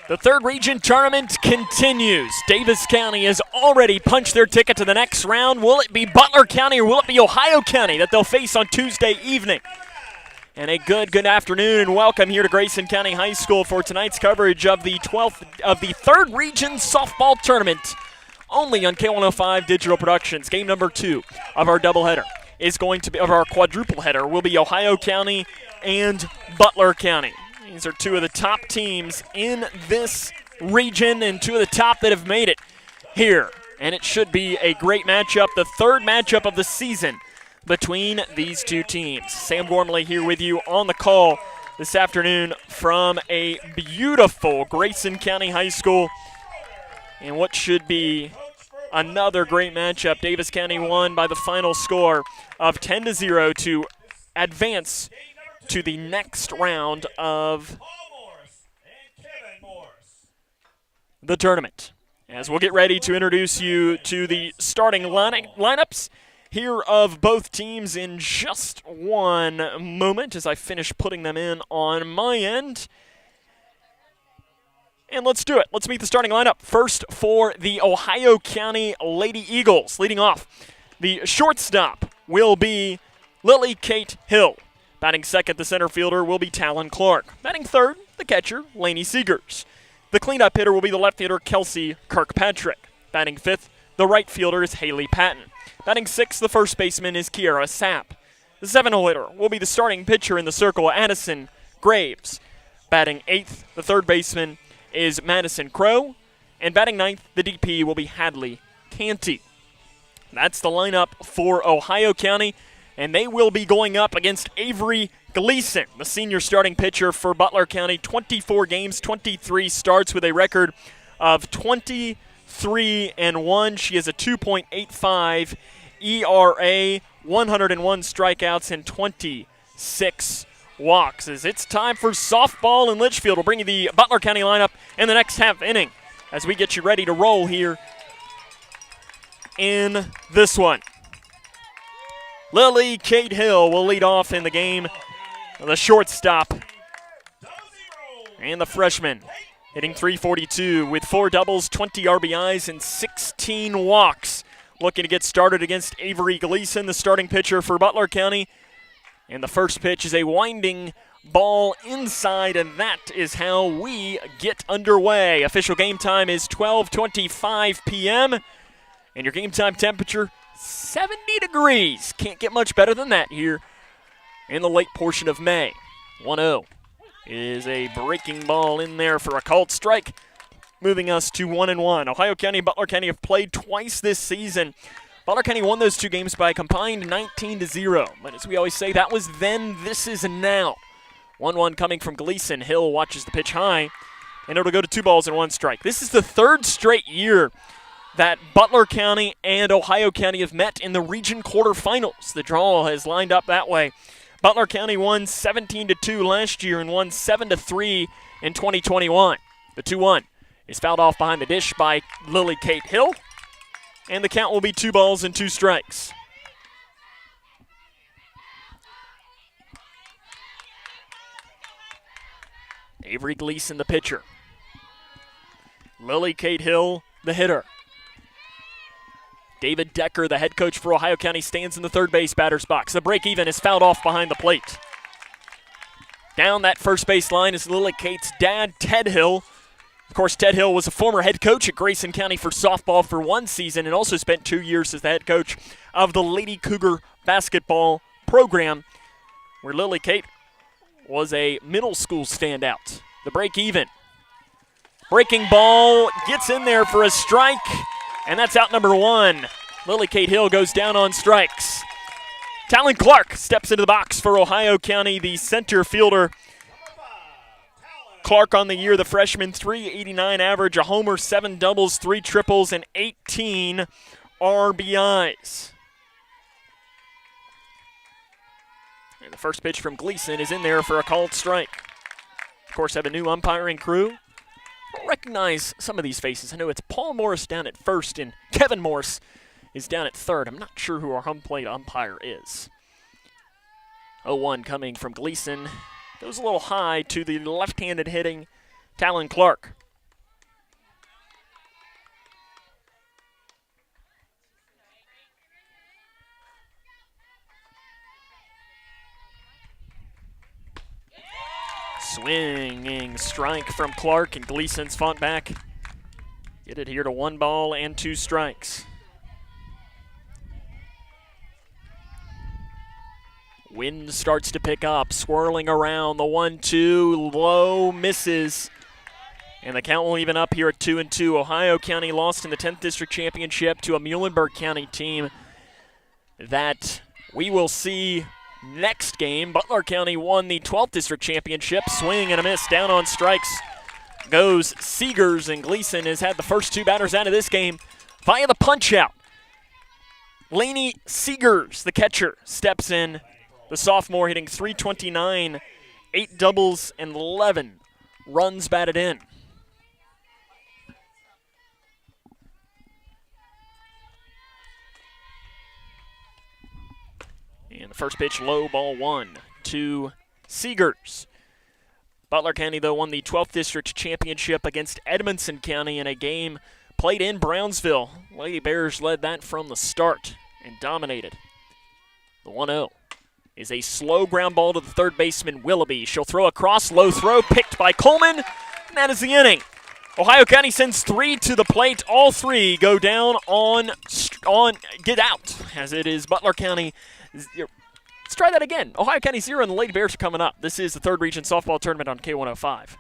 The third region tournament continues. Davis County has already punched their ticket to the next round. Will it be Butler County or will it be Ohio County that they'll face on Tuesday evening? And a good afternoon and welcome here to Grayson County High School for tonight's coverage of the third region softball tournament. Only on K105 Digital Productions. Game number 2 of our doubleheader is going to be, of our quadruple header, will be Ohio County and Butler County. These are two of the top teams in this region and two of the top that have made it here. And it should be a great matchup, the third matchup of the season between these two teams. Sam Gormley here with you on the call this afternoon from a beautiful Grayson County High School. And what should be another great matchup. Davis County won by the final score of 10-0 to advance to the next round of the tournament. As we'll get ready to introduce you to the starting lineups here of both teams in just one moment as I finish putting them in on my end. And let's do it. Let's meet the starting lineup. First for the Ohio County Lady Eagles. Leading off, the shortstop will be Lily Kate Hill. Batting second, the center fielder will be Talon Clark. Batting third, the catcher, Lainey Seegers. The cleanup hitter will be the left fielder, Kelsey Kirkpatrick. Batting fifth, the right fielder is Haley Patton. Batting sixth, the first baseman is Kiara Sapp. The seventh hitter will be the starting pitcher in the circle, Addison Graves. Batting eighth, the third baseman is Madison Crow. And batting ninth, the DP will be Hadley Canty. That's the lineup for Ohio County. And they will be going up against Avery Gleason, the senior starting pitcher for Butler County. 24 games, 23 starts with a record of 23-1. She has a 2.85 ERA, 101 strikeouts, and 26 walks. As it's time for softball in Litchfield. We'll bring you the Butler County lineup in the next half inning as we get you ready to roll here in this one. Lily Kate Hill will lead off in the game. The shortstop and the freshman hitting .342 with 4 doubles, 20 RBIs, and 16 walks. Looking to get started against Avery Gleason, the starting pitcher for Butler County. And the first pitch is a winding ball inside, and that is how we get underway. Official game time is 12:25 p.m. And your game time temperature, 70 degrees. Can't get much better than that here in the late portion of May. 1-0 is a breaking ball in there for a called strike, moving us to 1-1. Ohio County and Butler County have played twice this season. Butler County won those two games by a combined 19-0. But as we always say, that was then, this is now. 1-1 coming from Gleason. Hill watches the pitch high, and it'll go to 2 balls and 1 strike. This is the third straight year that Butler County and Ohio County have met in the region quarterfinals. The draw has lined up that way. Butler County won 17-2 last year and won 7-3 in 2021. The 2-1 is fouled off behind the dish by Lily Kate Hill, and the count will be 2 balls and 2 strikes. Avery Gleason, the pitcher. Lily Kate Hill, the hitter. David Decker, the head coach for Ohio County, stands in the third base batter's box. The break even is fouled off behind the plate. Down that first base line is Lily Kate's dad, Ted Hill. Of course, Ted Hill was a former head coach at Grayson County for softball for 1 season and also spent 2 years as the head coach of the Lady Cougar basketball program, where Lily Kate was a middle school standout. The break even. Breaking ball gets in there for a strike. And that's out number 1. Lily Kate Hill goes down on strikes. Talon Clark steps into the box for Ohio County, the center fielder. Clark on the year, the freshman, .389 average, a homer, 7 doubles, 3 triples, and 18 RBIs. And the first pitch from Gleason is in there for a called strike. Of course, have a new umpiring crew. I don't recognize some of these faces. I know it's Paul Morris down at first and Kevin Morris is down at third. I'm not sure who our home plate umpire is. 0-1 coming from Gleason. Goes a little high to the left-handed hitting Talon Clark. Swinging strike from Clark, and Gleason's fought back. Get it here to 1 ball and 2 strikes. Wind starts to pick up, swirling around. The 1-2, low, misses. And the count will even up here at 2-2. Ohio County lost in the 10th District Championship to a Muhlenberg County team that we will see next game. Butler County won the 12th District Championship. Swing and a miss, down on strikes goes Seegers, and Gleason has had the first 2 batters out of this game via the punch-out. Laney Seegers, the catcher, steps in. The sophomore hitting .329, 8 doubles, and 11 runs batted in. And the first pitch, low, ball 1 to Seegers. Butler County, though, won the 12th District Championship against Edmondson County in a game played in Brownsville. Lady Bears led that from the start and dominated. The 1-0 is a slow ground ball to the third baseman, Willoughby. She'll throw across, low throw, picked by Coleman, and that is the inning. Ohio County sends 3 to the plate. All 3 go down on get out, as it is Butler County. Let's try that again. Ohio County 0 and the Lady Bears are coming up. This is the 3rd Region Softball Tournament on K105.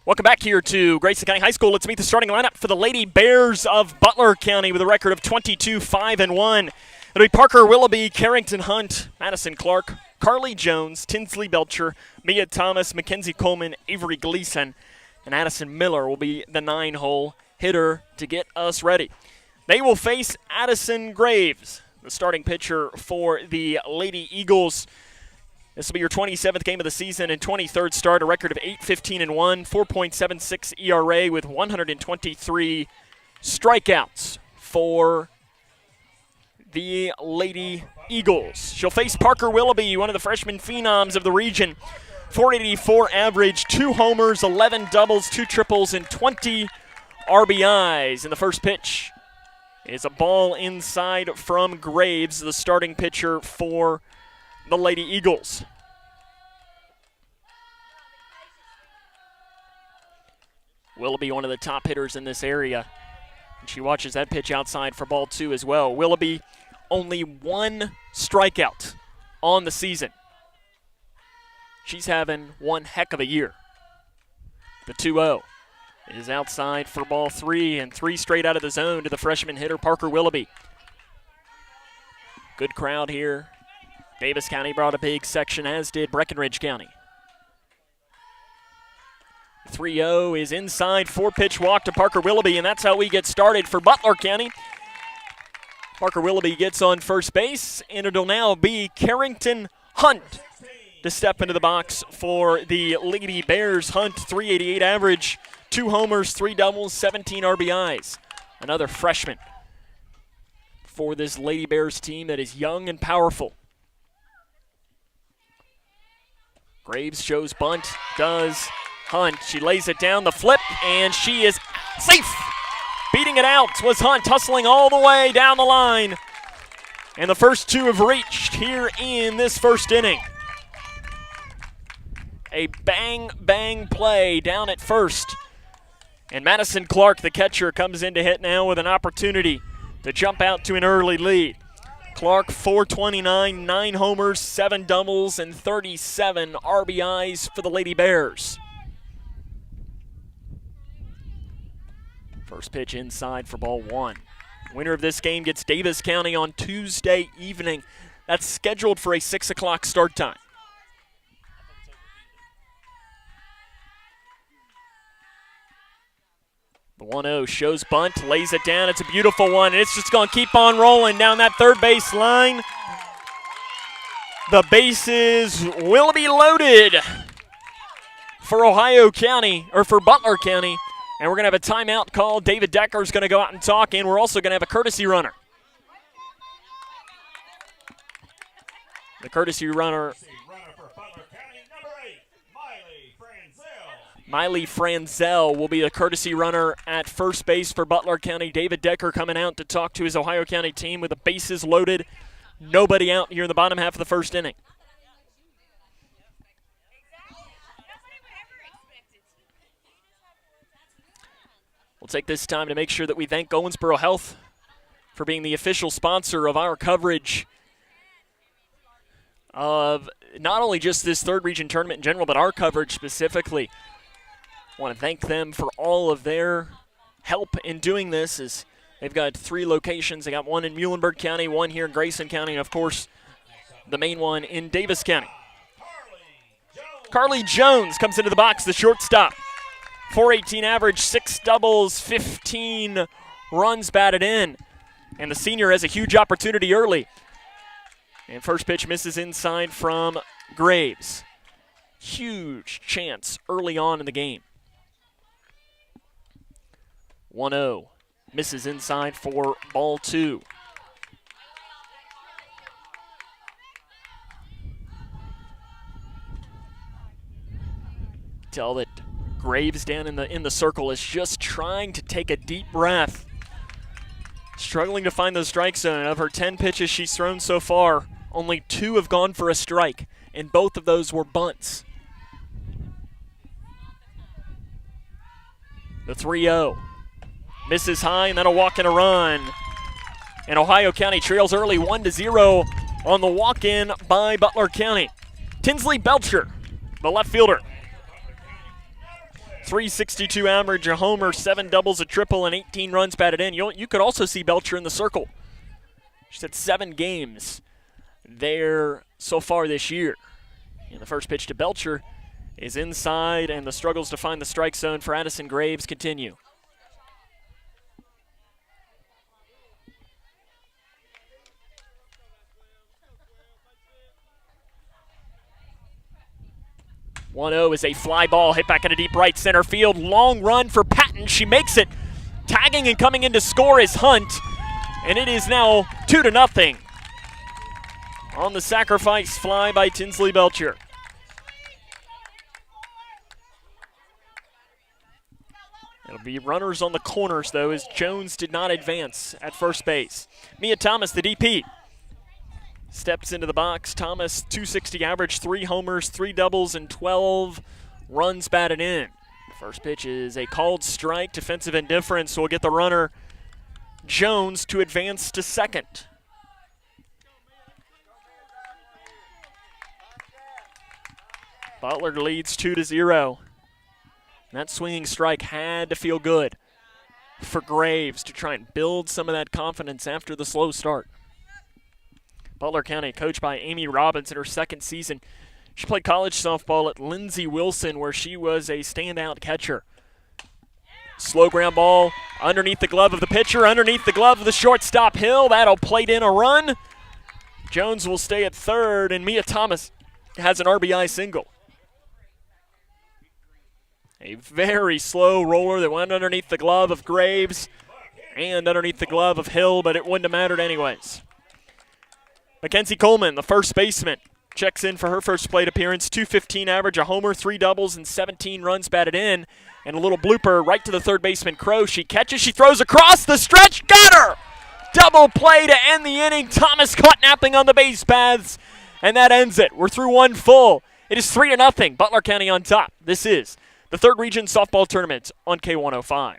Welcome back here to Grayson County High School. Let's meet the starting lineup for the Lady Bears of Butler County with a record of 22-5-1. It'll be Parker Willoughby, Carrington Hunt, Madison Clark, Carly Jones, Tinsley Belcher, Mia Thomas, Mackenzie Coleman, Avery Gleason, and Addison Miller will be the 9-hole hitter to get us ready. They will face Addison Graves, the starting pitcher for the Lady Eagles. This will be your 27th game of the season and 23rd start, a record of 8-15-1, 4.76 ERA with 123 strikeouts for the Lady Eagles. She'll face Parker Willoughby, one of the freshman phenoms of the region. 484 average, 2 homers, 11 doubles, 2 triples, and 20 RBIs. And the first pitch is a ball inside from Graves, the starting pitcher for the Lady Eagles. Willoughby, one of the top hitters in this area. And she watches that pitch outside for ball 2 as well. Willoughby, only 1 strikeout on the season. She's having one heck of a year. The 2-0 is outside for ball 3, and 3 straight out of the zone to the freshman hitter, Parker Willoughby. Good crowd here. Davis County brought a big section, as did Breckenridge County. 3-0 is inside, 4-pitch walk to Parker Willoughby, and that's how we get started for Butler County. Parker Willoughby gets on first base, and it'll now be Carrington Hunt to step into the box for the Lady Bears. Hunt, 388 average, 2 homers, 3 doubles, 17 RBIs. Another freshman for this Lady Bears team that is young and powerful. Graves shows bunt, does Hunt, she lays it down, the flip, and she is safe. Beating it out was Hunt, hustling all the way down the line. And the first two have reached here in this first inning. A bang, bang play down at first. And Madison Clark, the catcher, comes in to hit now with an opportunity to jump out to an early lead. Clark, 429, 9 homers, 7 doubles, and 37 RBIs for the Lady Bears. First pitch inside for ball 1. Winner of this game gets Davis County on Tuesday evening. That's scheduled for a 6 o'clock start time. The 1-0 shows bunt, lays it down. It's a beautiful one, and it's just going to keep on rolling down that third base line. The bases will be loaded for Ohio County, or for Butler County, and we're going to have a timeout call. David Decker is going to go out and talk, and we're also going to have a courtesy runner. The courtesy runner, Miley Franzel, will be the courtesy runner at first base for Butler County. David Decker coming out to talk to his Ohio County team with the bases loaded. Nobody out here in the bottom half of the first inning. We'll take this time to make sure that we thank Owensboro Health for being the official sponsor of our coverage of not only just this third region tournament in general, but our coverage specifically. I want to thank them for all of their help in doing this. As they've got 3 locations. They got one in Muhlenberg County, one here in Grayson County, and of course, the main one in Davis County. Carly Jones comes into the box, the shortstop. 418 average, 6 doubles, 15 runs batted in. And the senior has a huge opportunity early. And first pitch misses inside from Graves. Huge chance early on in the game. 1-0. Misses inside for ball 2. Tell that Graves down in the circle is just trying to take a deep breath. Struggling to find the strike zone. Of her 10 pitches she's thrown so far, only 2 have gone for a strike, and both of those were bunts. The 3-0. Misses high, and then a walk and a run. And Ohio County trails early 1-0 on the walk-in by Butler County. Tinsley Belcher, the left fielder. 362 average, a homer, 7 doubles, a triple, and 18 runs batted in. You could also see Belcher in the circle. She's had 7 games there so far this year. And the first pitch to Belcher is inside, and the struggles to find the strike zone for Addison Graves continue. .0 is a fly ball hit back into deep right center field. Long run for Patton. She makes it. Tagging and coming in to score is Hunt. And it is now 2-0 on the sacrifice fly by Tinsley Belcher. It'll be runners on the corners, though, as Jones did not advance at first base. Mia Thomas, the DP, steps into the box. Thomas, 260 average, 3 homers, 3 doubles, and 12 runs batted in. First pitch is a called strike. Defensive indifference will get the runner Jones to advance to second. Butler leads 2-0. That swinging strike had to feel good for Graves to try and build some of that confidence after the slow start. Butler County, coached by Amy Robbins in her second season. She played college softball at Lindsey Wilson, where she was a standout catcher. Slow ground ball underneath the glove of the pitcher, underneath the glove of the shortstop Hill. That'll plate in a run. Jones will stay at third, and Mia Thomas has an RBI single. A very slow roller that went underneath the glove of Graves and underneath the glove of Hill, but it wouldn't have mattered anyways. Mackenzie Coleman, the first baseman, checks in for her first plate appearance. .215 average, a homer, 3 doubles, and 17 runs batted in. And a little blooper right to the third baseman, Crow. She catches, she throws across the stretch, got her! Double play to end the inning. Thomas caught napping on the base paths, and that ends it. We're through 1 full. It is 3-0, Butler County on top. This is the 3rd Region Softball Tournament on K105.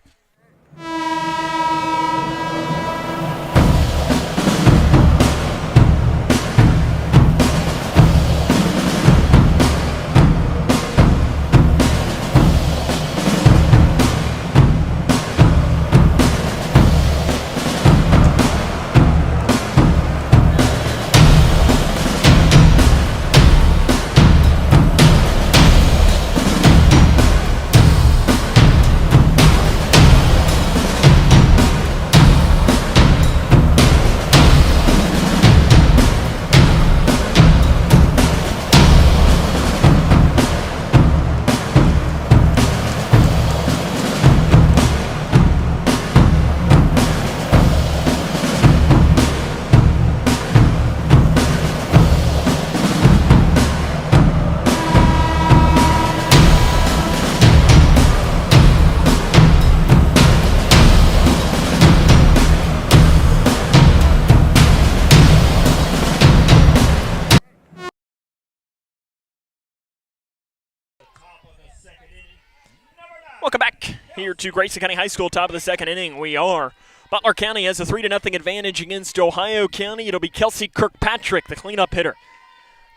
Welcome back here to Grayson County High School, top of the 2nd inning. We are. Butler County has a 3-0 advantage against Ohio County. It'll be Kelsey Kirkpatrick, the cleanup hitter,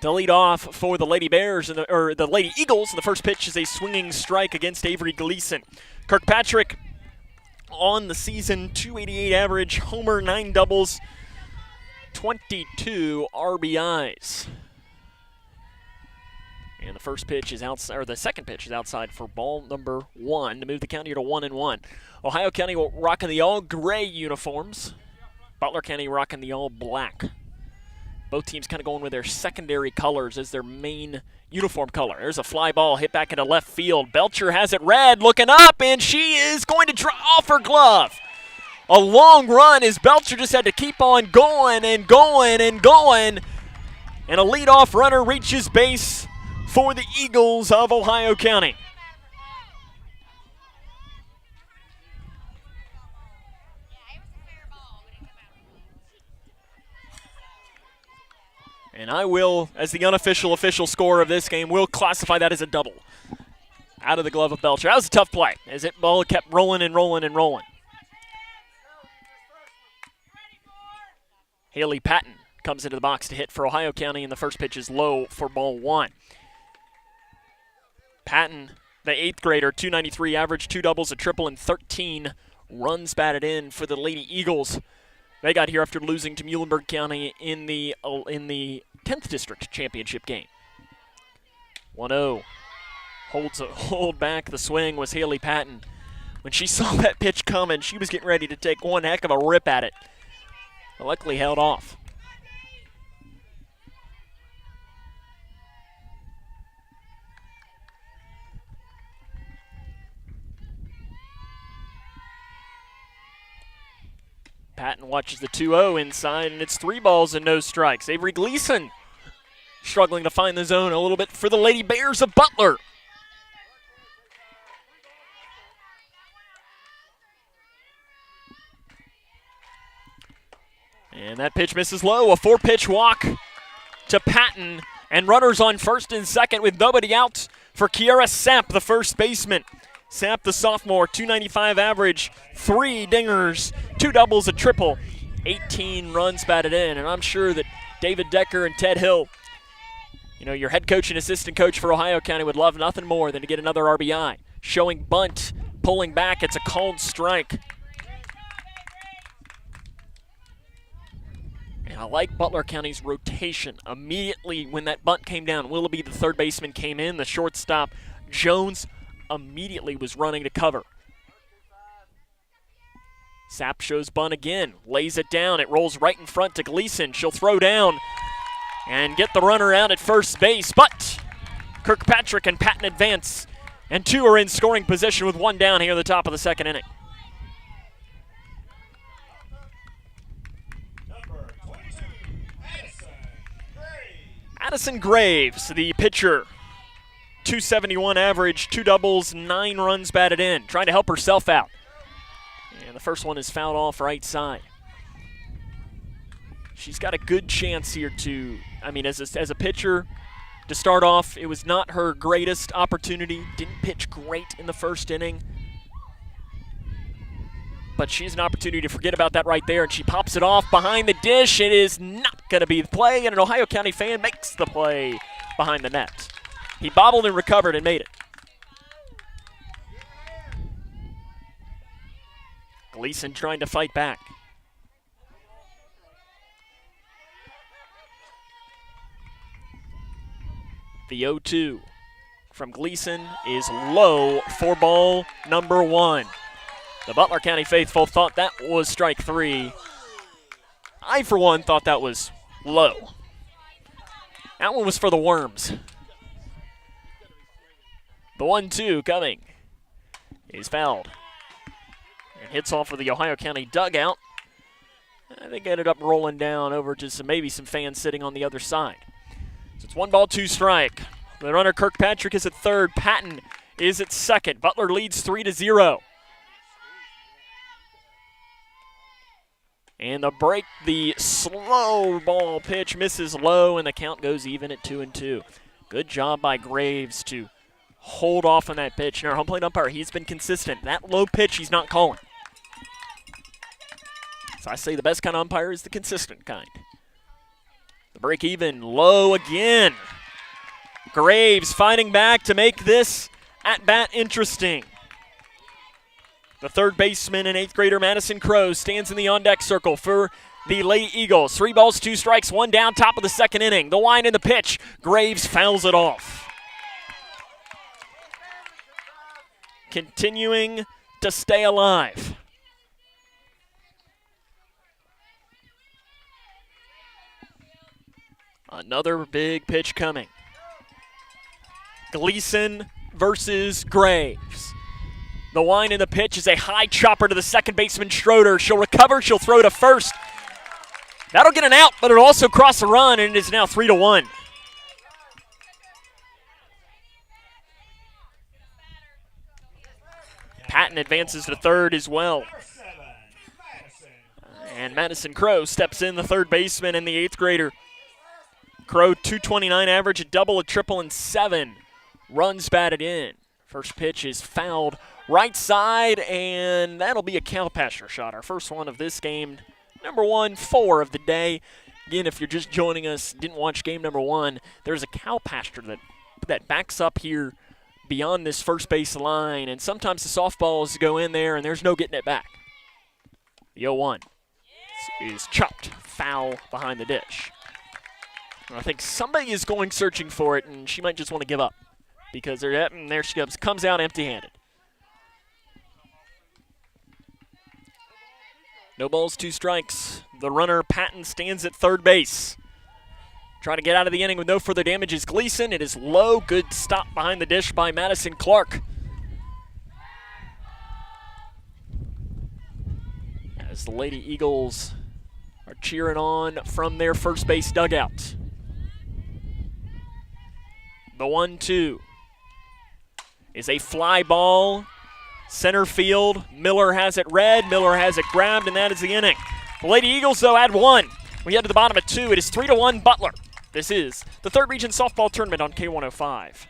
to lead off for the Lady Bears, or the Lady Eagles. And the first pitch is a swinging strike against Avery Gleason. Kirkpatrick on the season, .288 average, homer, 9 doubles, 22 RBIs. And the first pitch is outside, or the second pitch is outside for ball number 1 to move the county to 1-1. Ohio County rocking the all gray uniforms. Butler County rocking the all black. Both teams kind of going with their secondary colors as their main uniform color. There's a fly ball hit back into left field. Belcher has it red, looking up, and she is going to draw off her glove. A long run as Belcher just had to keep on going and going and going. And a leadoff runner reaches base for the Eagles of Ohio County. And I will, as the unofficial official score of this game, will classify that as a double out of the glove of Belcher. That was a tough play as it ball kept rolling and rolling and rolling. Haley Patton comes into the box to hit for Ohio County, and the first pitch is low for ball 1. Patton, the 8th grader, .293 average, 2 doubles, a triple, and 13 runs batted in for the Lady Eagles. They got here after losing to Muhlenberg County in the 10th District Championship game. 1-0. Hold back the swing was Haley Patton. When she saw that pitch coming, she was getting ready to take one heck of a rip at it. But luckily held off. Patton watches the 2-0 inside, and it's 3 balls and no strikes. Avery Gleason struggling to find the zone a little bit for the Lady Bears of Butler. And that pitch misses low. A 4-pitch walk to Patton, and runners on first and second with nobody out for Kiara Sapp, the first baseman. Sapp, the sophomore, .295 average, 3 dingers, 2 doubles, a triple, 18 runs batted in. And I'm sure that David Decker and Ted Hill, your head coach and assistant coach for Ohio County, would love nothing more than to get another RBI. Showing bunt, pulling back, it's a called strike. And I like Butler County's rotation. Immediately when that bunt came down, Willoughby, the third baseman, came in. The shortstop, Jones, immediately was running to cover. Sapp shows bunt again, lays it down. It rolls right in front to Gleason. She'll throw down and get the runner out at first base. But Kirkpatrick and Patton advance, and 2 are in scoring position with 1 down here at the top of the 2nd inning. Addison Graves, the pitcher. 271 average, 2 doubles, 9 runs batted in. Trying to help herself out. And the first one is fouled off right side. She's got a good chance here to, as a pitcher, to start off, it was not her greatest opportunity. Didn't pitch great in the first inning. But she has an opportunity to forget about that right there, and she pops it off behind the dish. It is not going to be the play, and an Ohio County fan makes the play behind the net. He bobbled and recovered and made it. Gleason trying to fight back. The 0-2 from Gleason is low for ball number 1. The Butler County faithful thought that was strike 3. I, for one, thought that was low. That one was for the Worms. The 1-2 coming is fouled. And hits off of the Ohio County dugout. I think ended up rolling down over to maybe some fans sitting on the other side. So it's 1 ball, 2 strike. The runner Kirkpatrick is at third. Patton is at second. Butler leads 3-0. And the break, the slow ball pitch misses low, and the count goes even at 2-2. Good job by Graves to hold off on that pitch. And our home plate umpire, he's been consistent. That low pitch, he's not calling. So I say the best kind of umpire is the consistent kind. The break even, low again. Graves fighting back to make this at-bat interesting. The third baseman and 8th grader Madison Crow stands in the on-deck circle for the Lady Eagles. 3 balls, 2 strikes, 1 down, top of the second inning. The wind and the pitch. Graves fouls it off. Continuing to stay alive. Another big pitch coming. Gleason versus Graves. The wind and the pitch is a high chopper to the second baseman, Schroeder. She'll recover, she'll throw to first. That'll get an out, but it'll also cross a run, and it is now 3-1. Patton advances to third as well. And Madison Crow steps in, the third baseman and the 8th grader. Crow, 229 average, a double, a triple, and 7 runs batted in. First pitch is fouled right side, and that'll be a cow pasture shot. Our first one of this game, number 1, 4 of the day. Again, if you're just joining us, didn't watch game number 1, there's a cow pasture that backs up here beyond this first base line, and sometimes the softballs go in there, and there's no getting it back. The 0-1 is chopped foul behind the dish. I think somebody is going searching for it, and she might just want to give up because there she comes out empty-handed. No balls, 2 strikes. The runner, Patton, stands at third base. Trying to get out of the inning with no further damage is Gleason. It is low. Good stop behind the dish by Madison Clark. As the Lady Eagles are cheering on from their first base dugout. The 1-2 is a fly ball. Center field. Miller has it read. Miller has it grabbed, and that is the inning. The Lady Eagles, though, add 1. We head to the bottom of 2. It is 3-1 Butler. This is the 3rd Region Softball Tournament on K105.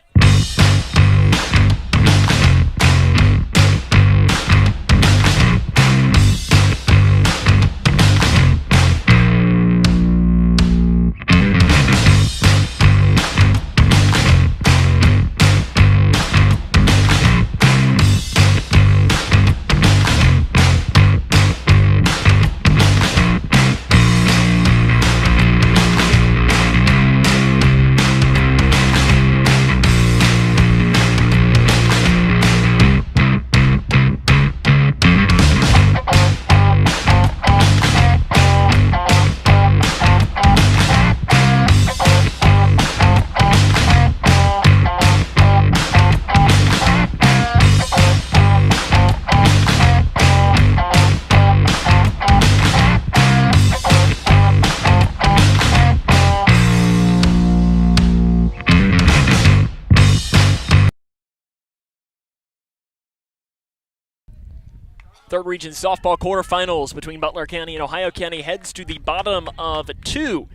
Third region softball quarterfinals between Butler County and Ohio County heads to the bottom of 2.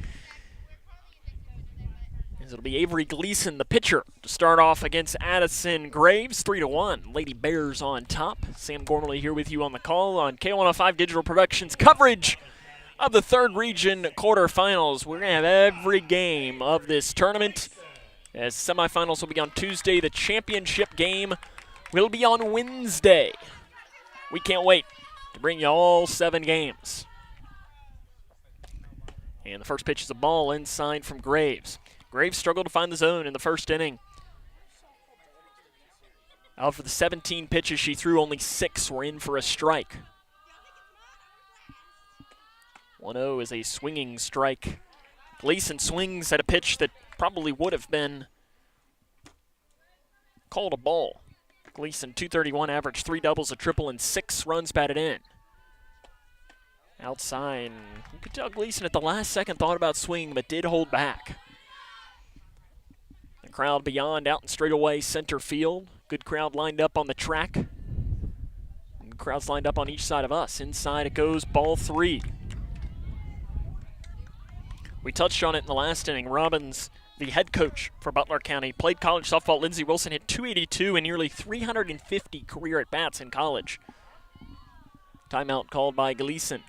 As it'll be Avery Gleason, the pitcher, to start off against Addison Graves, 3-1. Lady Bears on top. Sam Gormley here with you on the call on K105 Digital Productions coverage of the third region quarterfinals. We're going to have every game of this tournament, as semifinals will be on Tuesday. The championship game will be on Wednesday. We can't wait to bring you all 7 games. And the first pitch is a ball inside from Graves. Graves struggled to find the zone in the first inning. Out for the 17 pitches she threw, only 6 were in for a strike. 1-0 is a swinging strike. Gleason swings at a pitch that probably would have been called a ball. Gleason, 231 average, 3 doubles, a triple, and 6 runs batted in. Outside, you could tell Gleason at the last second thought about swinging, but did hold back. The crowd beyond out in straightaway center field. Good crowd lined up on the track. And the crowd's lined up on each side of us. Inside it goes, ball 3. We touched on it in the last inning. Robbins, the head coach for Butler County, played college softball. Lindsey Wilson hit .282 and nearly 350 career at-bats in college. Timeout called by Gleason.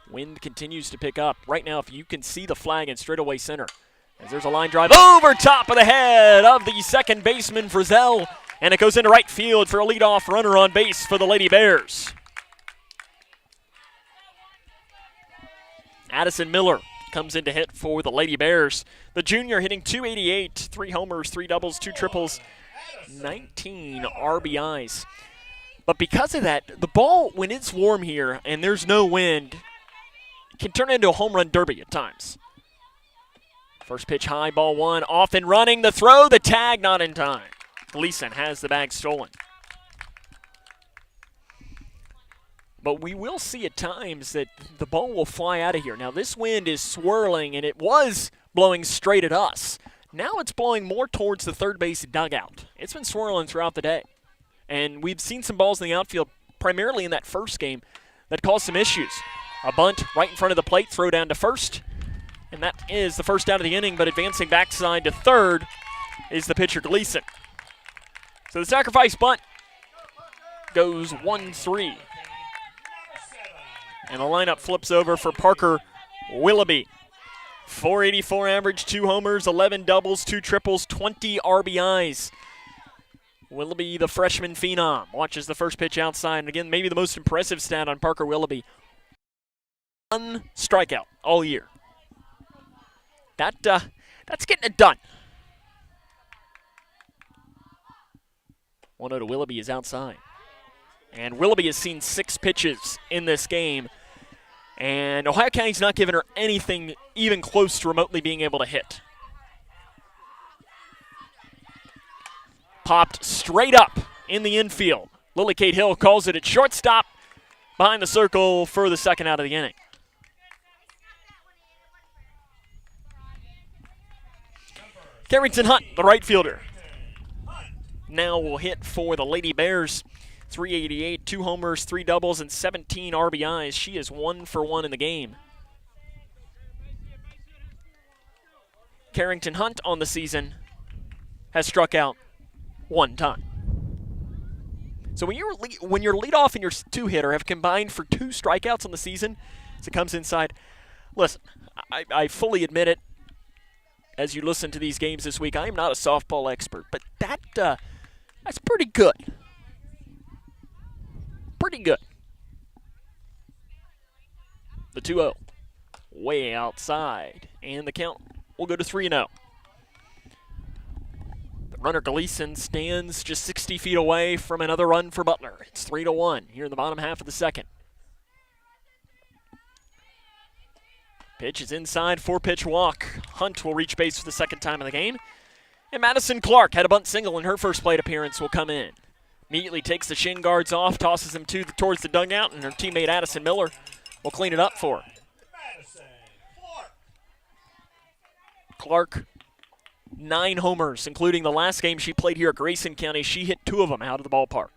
Wind continues to pick up. Right now, if you can see the flag in straightaway center, as there's a line drive over top of the head of the second baseman, Frizzell, and it goes into right field for a leadoff runner on base for the Lady Bears. Addison Miller comes in to hit for the Lady Bears. The junior hitting .288, 3 homers, 3 doubles, 2 triples, 19 RBIs. But because of that, the ball, when it's warm here and there's no wind, can turn into a home run derby at times. First pitch high, ball 1, off and running. The throw, the tag, not in time. Gleason has the bag stolen. But we will see at times that the ball will fly out of here. Now this wind is swirling, and it was blowing straight at us. Now it's blowing more towards the third base dugout. It's been swirling throughout the day. And we've seen some balls in the outfield, primarily in that first game, that caused some issues. A bunt right in front of the plate, throw down to first. And that is the first out of the inning, but advancing backside to third is the pitcher Gleason. So the sacrifice bunt goes 1-3. And the lineup flips over for Parker Willoughby. .484 average, 2 homers, 11 doubles, 2 triples, 20 RBIs. Willoughby, the freshman phenom, watches the first pitch outside. And again, maybe the most impressive stat on Parker Willoughby. 1 strikeout all year. That's getting it done. 1-0 to Willoughby is outside. And Willoughby has seen 6 pitches in this game. And Ohio County's not giving her anything even close to remotely being able to hit. Popped straight up in the infield. Lily Kate Hill calls it at shortstop, behind the circle for the second out of the inning. Carrington Hunt, the right fielder, now will hit for the Lady Bears. .388, 2 homers, 3 doubles, and 17 RBIs. She is 1 for 1 in the game. Carrington Hunt on the season has struck out 1 time. So when your leadoff and your 2-hitter have combined for 2 strikeouts on the season, as it comes inside, listen, I fully admit it. As you listen to these games this week, I am not a softball expert, but that's pretty good. Pretty good. The 2-0, way outside, and the count will go to 3-0. The runner Gleason stands just 60 feet away from another run for Butler. It's 3-1 here in the bottom half of the second. Pitch is inside, 4-pitch walk. Hunt will reach base for the second time of the game. And Madison Clark had a bunt single in her first plate appearance, will come in. Immediately takes the shin guards off, tosses them towards the dugout, and her teammate Addison Miller will clean it up for her. Clark 9 homers, including the last game she played here at Grayson County. She hit 2 of them out of the ballpark.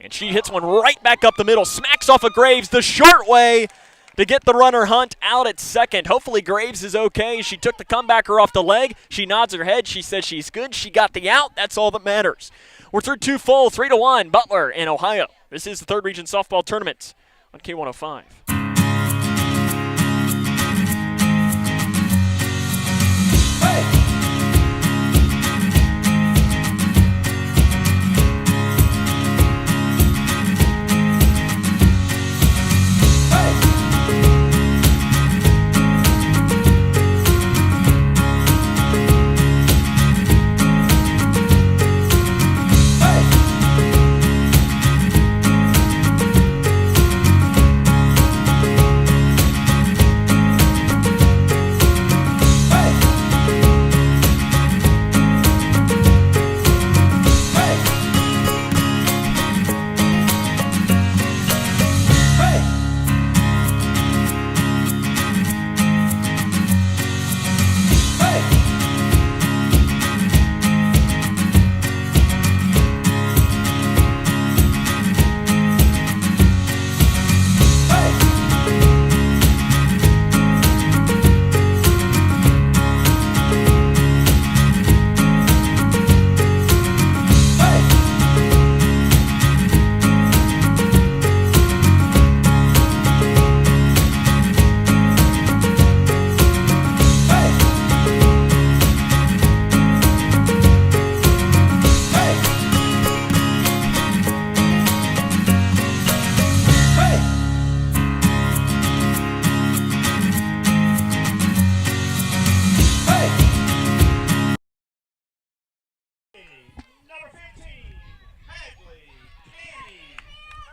And she hits one right back up the middle, smacks off of Graves the short way to get the runner Hunt out at second. Hopefully Graves is okay. She took the comebacker off the leg. She nods her head. She says she's good. She got the out. That's all that matters. We're through 2 full, 3-1, Butler and Ohio. This is the 3rd Region Softball Tournament on K105.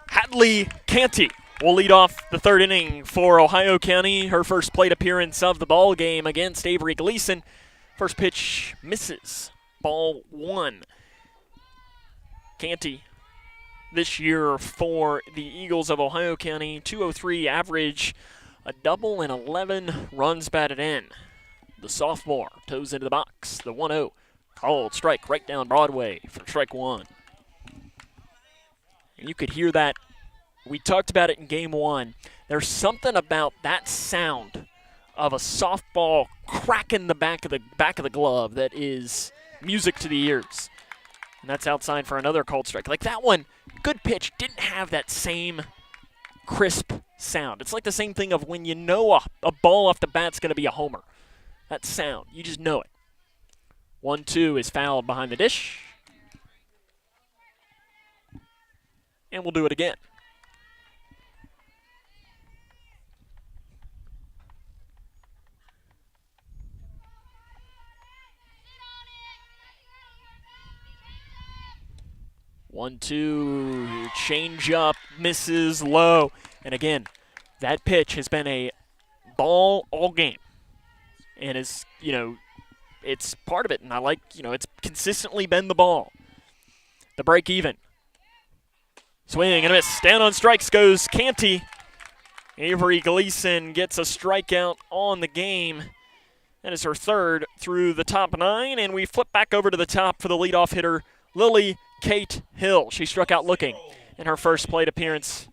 Hadley Canty will lead off the 3rd inning for Ohio County. Her first plate appearance of the ball game against Avery Gleason. First pitch misses. Ball 1. Canty this year for the Eagles of Ohio County, 203 average, a double and 11 runs batted in. The sophomore toes into the box. The 1-0 called strike right down Broadway for strike 1. And you could hear that. We talked about it in game 1. There's something about that sound of a softball cracking the back of the glove that is music to the ears. And that's outside for another called strike. Like that one, good pitch, didn't have that same crisp sound. It's like the same thing of when you know a ball off the bat's going to be a homer. That sound, you just know it. 1-2 is fouled behind the dish. And we'll do it again. One, two, change up, misses low. And again, that pitch has been a ball all game. And is, it's part of it. And I like, it's consistently been the ball. The break even. Swing and a miss. Down on strikes goes Canty. Avery Gleason gets a strikeout on the game. That is her 3rd through the top 9. And we flip back over to the top for the leadoff hitter, Lily Kate Hill. She struck out looking in her first plate appearance.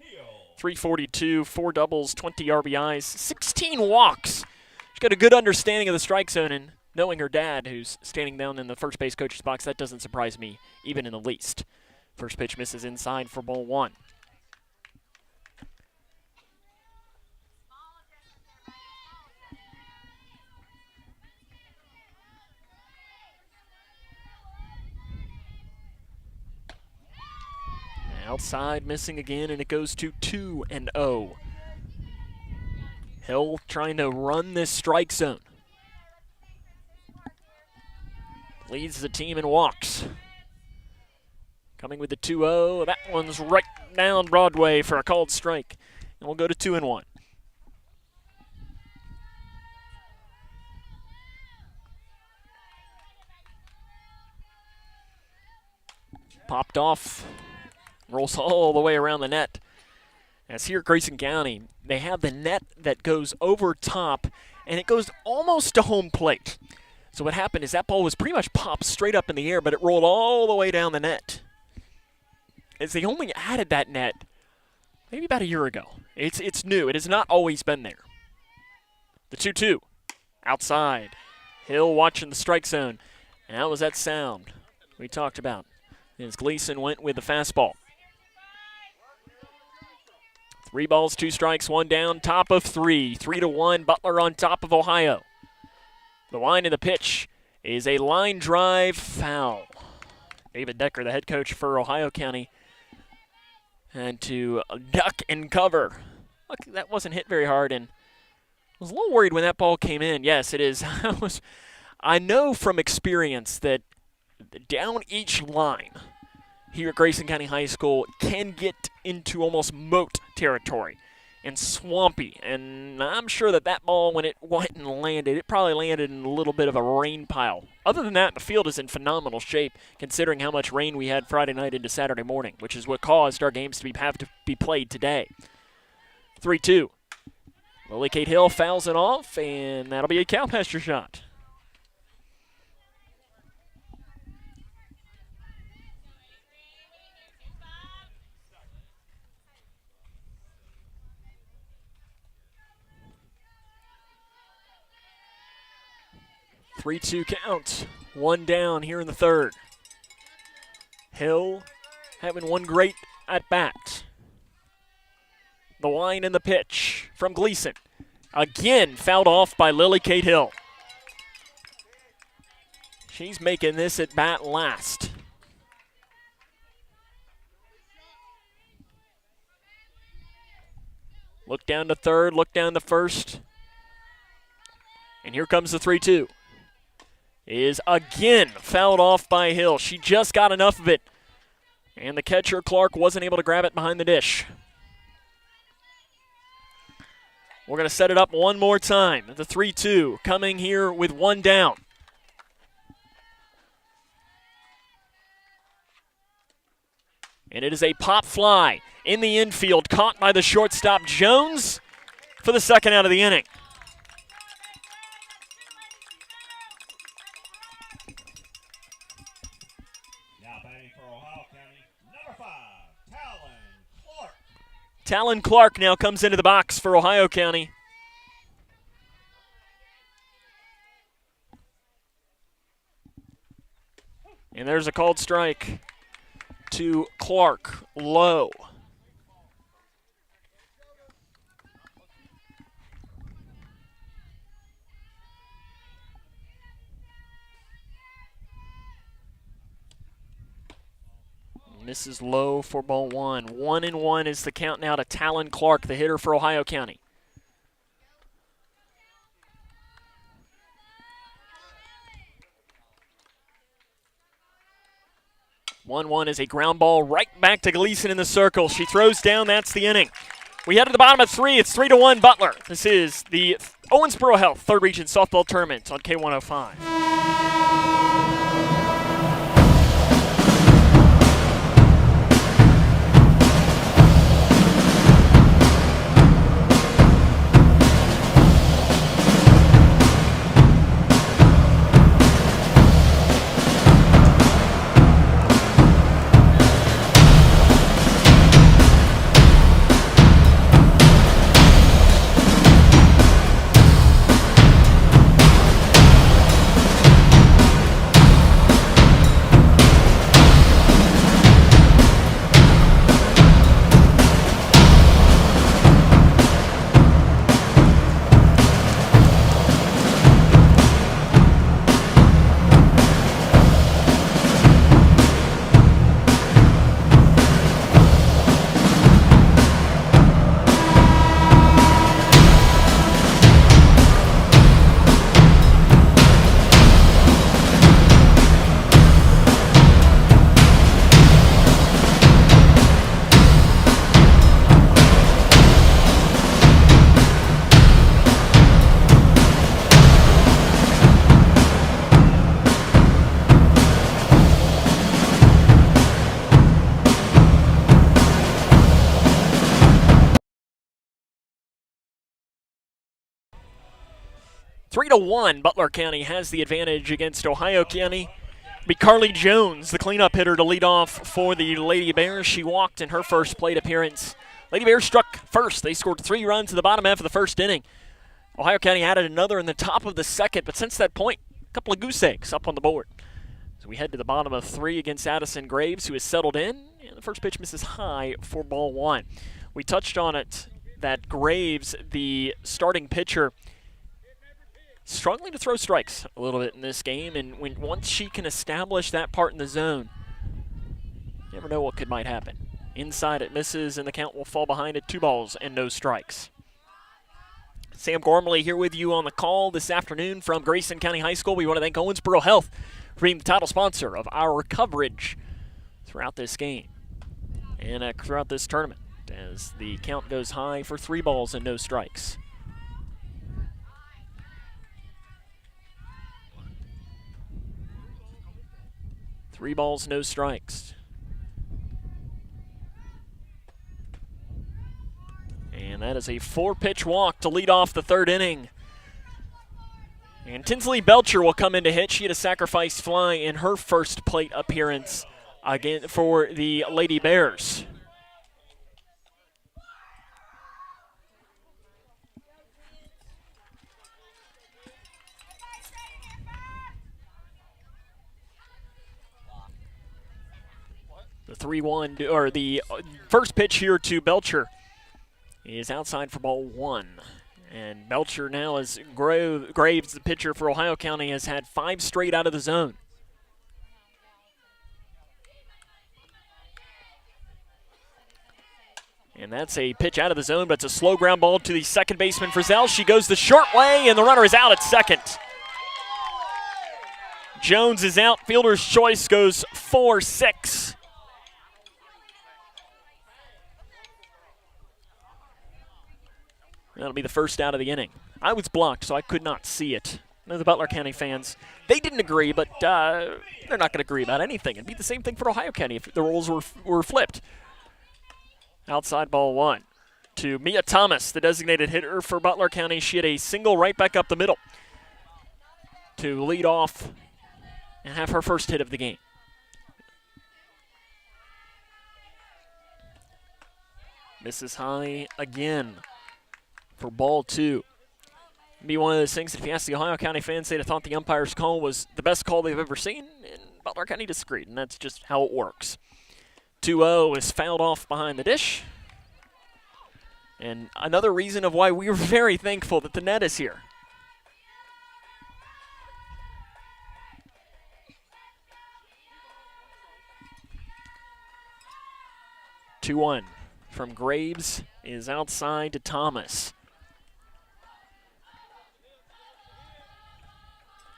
342, 4 doubles, 20 RBIs, 16 walks. She's got a good understanding of the strike zone, and knowing her dad, who's standing down in the first base coach's box, that doesn't surprise me even in the least. First pitch misses inside for ball 1. Outside, missing again, and it goes to 2-0. Hill trying to run this strike zone. Leads the team in walks. Coming with the 2-0. That one's right down Broadway for a called strike. And we'll go to 2-1. Popped off. Rolls all the way around the net. As here at Grayson County, they have the net that goes over top, and it goes almost to home plate. So what happened is that ball was pretty much popped straight up in the air, but it rolled all the way down the net. As they only added that net maybe about a year ago. It's new. It has not always been there. The 2-2. Outside. Hill watching the strike zone. And that was that sound we talked about as Gleason went with the fastball. 3 balls, 2 strikes, 1 down, top of 3. 3-1, Butler on top of Ohio. The line in the pitch is a line drive foul. David Decker, the head coach for Ohio County, had to duck and cover. Look, that wasn't hit very hard, and I was a little worried when that ball came in. Yes, it is. I know from experience that down each line here at Grayson County High School can get into almost moat territory and swampy. And I'm sure that ball, when it went and landed, it probably landed in a little bit of a rain pile. Other than that, the field is in phenomenal shape considering how much rain we had Friday night into Saturday morning, which is what caused our games to have to be played today. 3-2. Lily Kate Hill fouls it off, and that'll be a cow pasture shot. Three-two count. 1 down here in the third. Hill having one great at-bat. The line and the pitch from Gleason. Again fouled off by Lily Kate Hill. She's making this at bat last. Look down to third, look down to first. And here comes the 3-2. Is again fouled off by Hill. She just got enough of it. And the catcher, Clark, wasn't able to grab it behind the dish. We're going to set it up one more time. The 3-2 coming here with 1 down. And it is a pop fly in the infield, caught by the shortstop, Jones, for the second out of the inning. Talon Clark now comes into the box for Ohio County. And there's a called strike to Clark, low. Misses low for ball 1. 1-1 is the count now to Talon Clark, the hitter for Ohio County. One is a ground ball right back to Gleason in the circle. She throws down, that's the inning. We head to the bottom of 3. It's 3-1 Butler. This is the Owensboro Health 3rd Region Softball Tournament on K105. 3-1, Butler County has the advantage against Ohio County. Be Carly Jones, the cleanup hitter, to lead off for the Lady Bears. She walked in her first plate appearance. Lady Bears struck first. They scored 3 runs in the bottom half of the first inning. Ohio County added another in the top of the second, but since that point, a couple of goose eggs up on the board. So we head to the bottom of 3 against Addison Graves, who has settled in, and the first pitch misses high for ball 1. We touched on it that Graves, the starting pitcher, struggling to throw strikes a little bit in this game, and once she can establish that part in the zone, you never know what might happen. Inside it misses, and the count will fall behind at 2 balls and no strikes. Sam Gormley here with you on the call this afternoon from Grayson County High School. We want to thank Owensboro Health for being the title sponsor of our coverage throughout this game and throughout this tournament, as the count goes high for 3 balls and no strikes. 3 balls, no strikes. And that is a 4-pitch walk to lead off the 3rd inning. And Tinsley Belcher will come in to hit. She had a sacrifice fly in her first plate appearance again for the Lady Bears. The 3-1, or the first pitch here to Belcher is outside for ball 1. And Belcher now, as Graves, the pitcher for Ohio County, has had 5 straight out of the zone. And that's a pitch out of the zone, but it's a slow ground ball to the second baseman, Frizzell. She goes the short way, and the runner is out at second. Jones is out. Fielder's choice goes 4-6. That'll be the first out of the inning. I was blocked, so I could not see it. I know the Butler County fans, they didn't agree, but they're not going to agree about anything. It'd be the same thing for Ohio County if the roles were flipped. Outside ball 1 to Mia Thomas, the designated hitter for Butler County. She had a single right back up the middle to lead off and have her first hit of the game. Misses high again for ball 2. Be one of those things, if you ask the Ohio County fans, they'd have thought the umpire's call was the best call they've ever seen, and Butler County disagreed, and that's just how it works. 2-0 is fouled off behind the dish. And another reason of why we were very thankful that the net is here. Two-1 from Graves is outside to Thomas.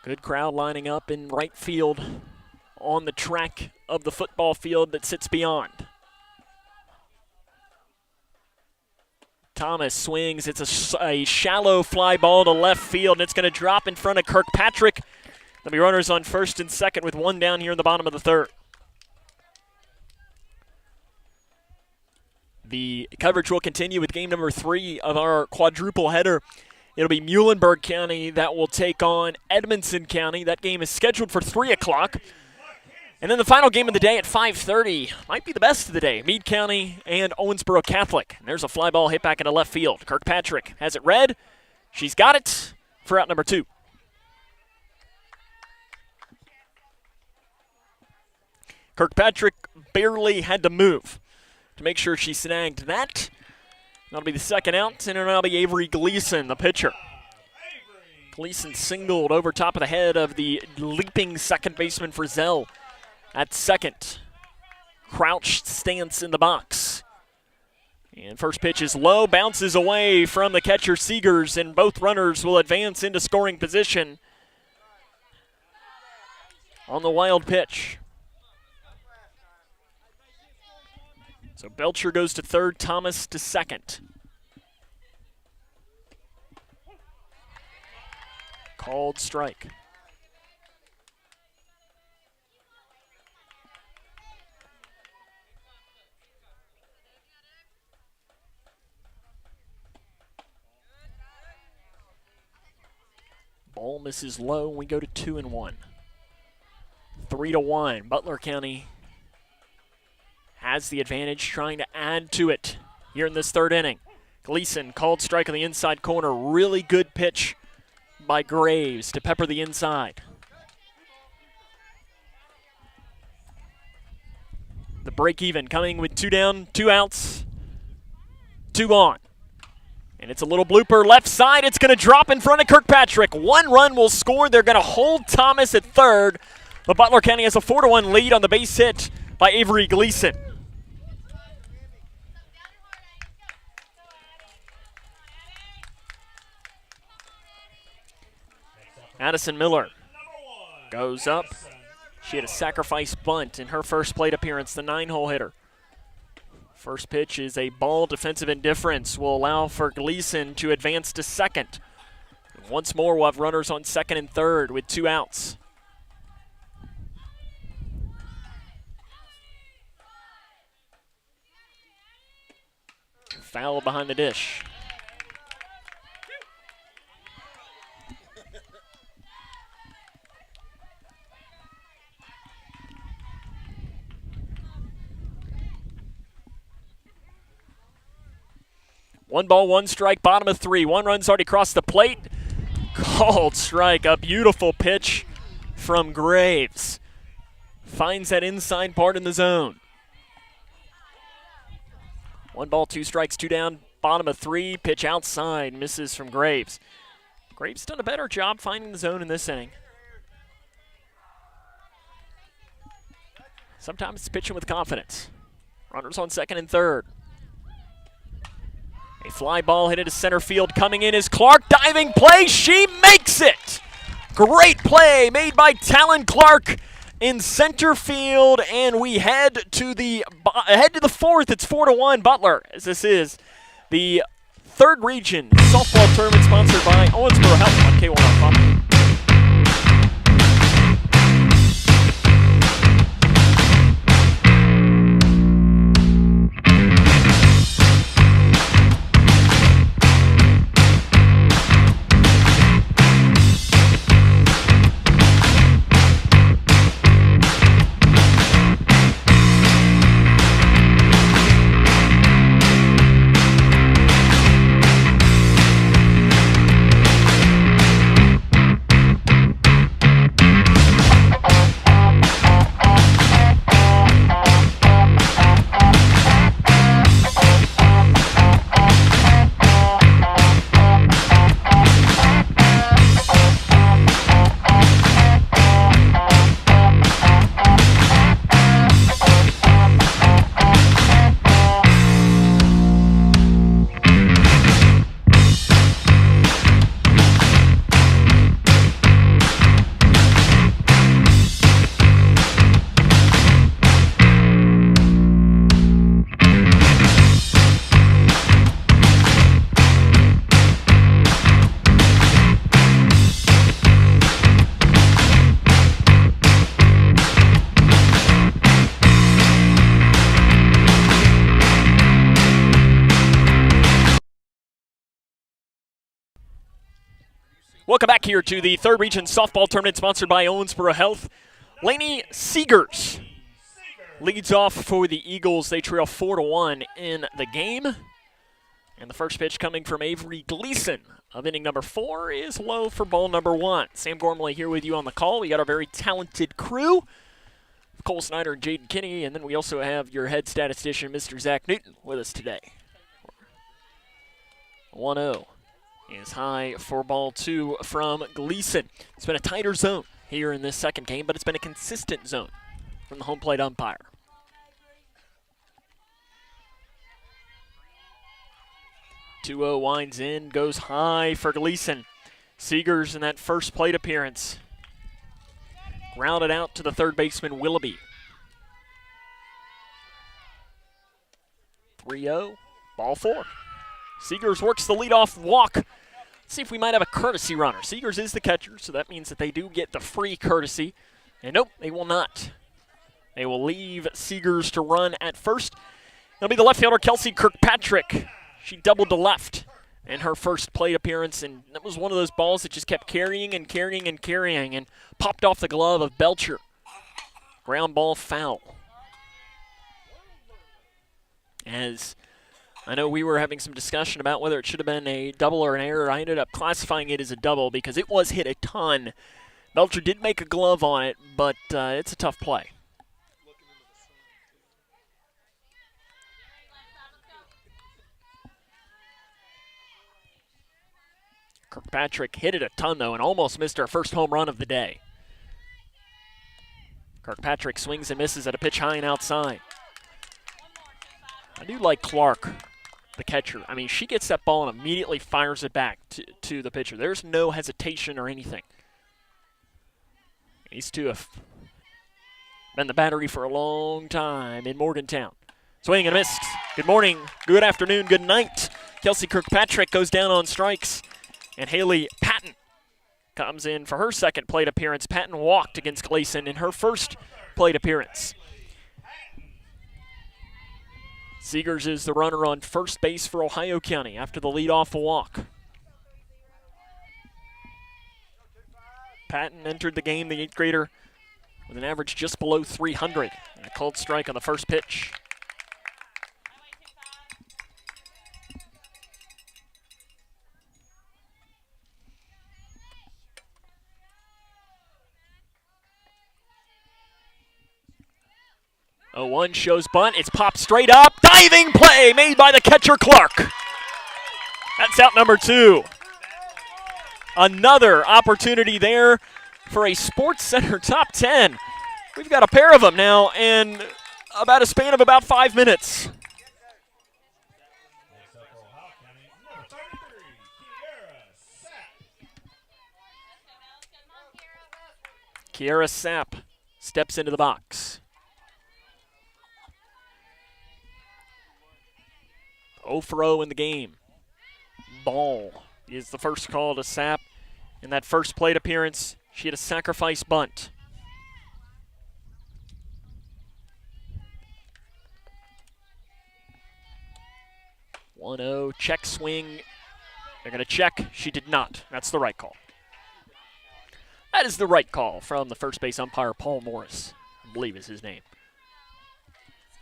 Good crowd lining up in right field on the track of the football field that sits beyond. Thomas swings. It's a shallow fly ball to left field, and it's going to drop in front of Kirkpatrick. There'll be runners on first and second with 1 down here in the bottom of the 3rd. The coverage will continue with game number 3 of our quadruple header. It'll be Muhlenberg County that will take on Edmondson County. That game is scheduled for 3 o'clock. And then the final game of the day at 5:30 might be the best of the day. Meade County and Owensboro Catholic. And there's a fly ball hit back into left field. Kirkpatrick has it read. She's got it for out number 2. Kirkpatrick barely had to move to make sure she snagged that. That'll be the second out, and it'll now be Avery Gleason, the pitcher. Gleason singled over top of the head of the leaping second baseman Frizzell at second. Crouched stance in the box. And first pitch is low, bounces away from the catcher Seegers, and both runners will advance into scoring position on the wild pitch. So Belcher goes to 3rd, Thomas to 2nd. Called strike. Ball misses low, and we go to 2-1. 3-1. Butler County has the advantage, trying to add to it here in this third inning. Gleason called strike on the inside corner. Really good pitch by Graves to pepper the inside. The break even coming with 2 down, 2 outs, 2 gone. And it's a little blooper left side. It's going to drop in front of Kirkpatrick. 1 run will score. They're going to hold Thomas at third. But Butler County has a 4-1 lead on the base hit by Avery Gleason. Addison Miller goes up. She had a sacrifice bunt in her first plate appearance, the 9-hole hitter. First pitch is a ball. Defensive indifference will allow for Gleason to advance to second. Once more, we'll have runners on second and third with 2 outs. Foul behind the dish. One ball, 1 strike, bottom of 3. 1 run's already crossed the plate. Called strike, a beautiful pitch from Graves. Finds that inside part in the zone. 1 ball, 2 strikes, 2 down, bottom of 3. Pitch outside, misses from Graves. Graves done a better job finding the zone in this inning. Sometimes it's pitching with confidence. Runners on second and third. A fly ball hit into center field. Coming in is Clark. Diving play. She makes it. Great play made by Talon Clark in center field, and we head to the fourth. It's 4-1 Butler, as this is the third region softball tournament sponsored by Owensboro Health on K105. Welcome back here to the third region softball tournament sponsored by Owensboro Health. Lainey Seegers leads off for the Eagles. They trail 4-1 in the game. And the first pitch coming from Avery Gleason of inning number 4 is low for ball number 1. Sam Gormley here with you on the call. We got our very talented crew, Cole Snyder and Jaden Kinney, and then we also have your head statistician, Mr. Zach Newton, with us today. 1-0 is high for ball 2 from Gleason. It's been a tighter zone here in this second game, but it's been a consistent zone from the home plate umpire. (2-0) winds in, goes high for Gleason. Seegers in that first plate appearance. Grounded out to the third baseman, Willoughby. 3-0, ball 4. Seegers works the leadoff walk. Let's see if we might have a courtesy runner. Seegers is the catcher, so that means that they do get the free courtesy. And nope, they will not. They will leave Seegers to run at first. It'll be the left fielder, Kelsey Kirkpatrick. She doubled to left in her first plate appearance, and that was one of those balls that just kept carrying and carrying and carrying and popped off the glove of Belcher. Ground ball foul. As I know we were having some discussion about whether it should have been a double or an error. I ended up classifying it as a double because it was hit a ton. Belcher did make a glove on it, but it's a tough play. Kirkpatrick hit it a ton, though, and almost missed our first home run of the day. Kirkpatrick swings and misses at a pitch high and outside. I do like Clark, the catcher. I mean, she gets that ball and immediately fires it back to the pitcher. There's no hesitation or anything. These two have been the battery for a long time in Morgantown. Swing and a miss. Good morning, good afternoon, good night. Kelsey Kirkpatrick goes down on strikes. And Haley Patton comes in for her second plate appearance. Patton walked against Gleason in her first plate appearance. Seegers is the runner on first base for Ohio County after the leadoff walk. Patton entered the game, the 8th grader, with an average just below 300. And a called strike on the first pitch. Oh, 1 shows bunt. It's popped straight up. Diving play made by the catcher, Clark. That's out number 2. Another opportunity there for a Sports Center top 10. We've got a pair of them now in about a span of about 5 minutes. Kiara Sapp steps into the box. 0 for 0 in the game. Ball is the first call to Sapp. In that first plate appearance, she had a sacrifice bunt. (1-0) check swing. They're going to check. She did not. That's the right call. That is the right call from the first base umpire, Paul Morris, I believe is his name.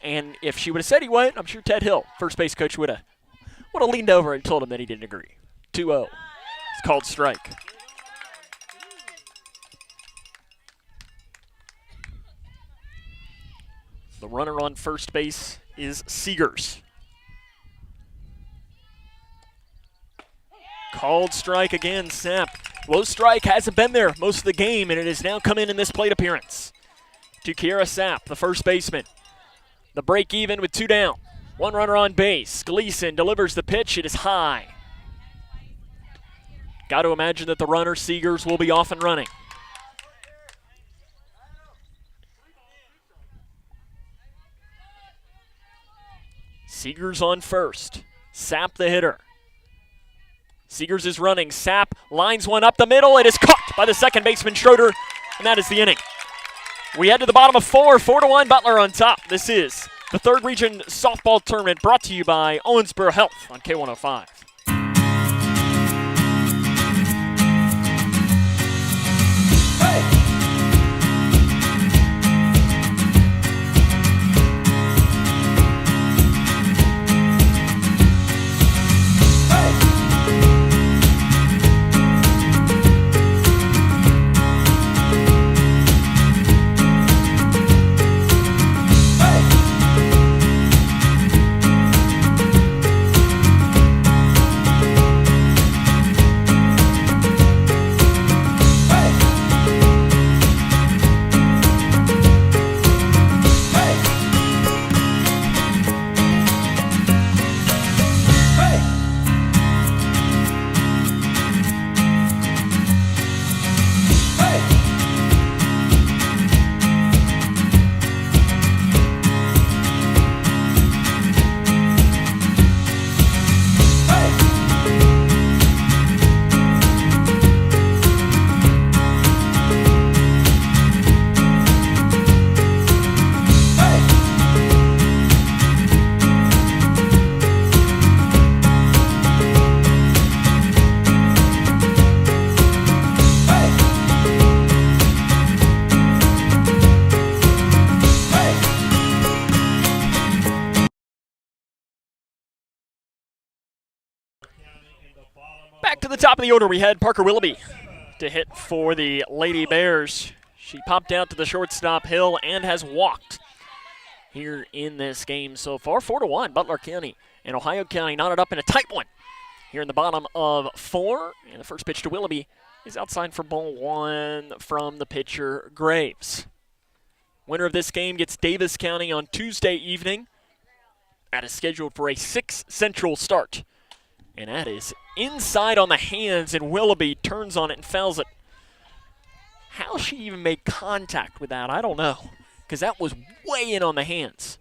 And if she would have said he went, I'm sure Ted Hill, first base coach, would have leaned over and told him that he didn't agree. 2-0. It's called strike. The runner on first base is Seegers. Called strike again, Sapp. Low strike hasn't been there most of the game, and it has now come in this plate appearance. To Kiara Sapp, the first baseman. The break even with 2 down. 1 runner on base. Gleason delivers the pitch. It is high. Got to imagine that the runner, Seegers, will be off and running. Seegers on first. Sapp the hitter. Seegers is running. Sapp lines one up the middle. It is caught by the second baseman, Schroeder, and that is the inning. We head to the bottom of 4, 4-1, Butler on top. This is the 3rd Region Softball Tournament brought to you by Owensboro Health on K105. top of the order, we had Parker Willoughby to hit for the Lady Bears. She popped out to the shortstop hill and has walked here in this game so far. 4-1, Butler County and Ohio County knotted up in a tight one here in the bottom of 4. And the first pitch to Willoughby is outside for ball 1 from the pitcher, Graves. Winner of this game gets Davis County on Tuesday evening. That is scheduled for a 6 Central start. And that is inside on the hands, and Willoughby turns on it and fouls it. How she even made contact with that, I don't know, because that was way in on the hands.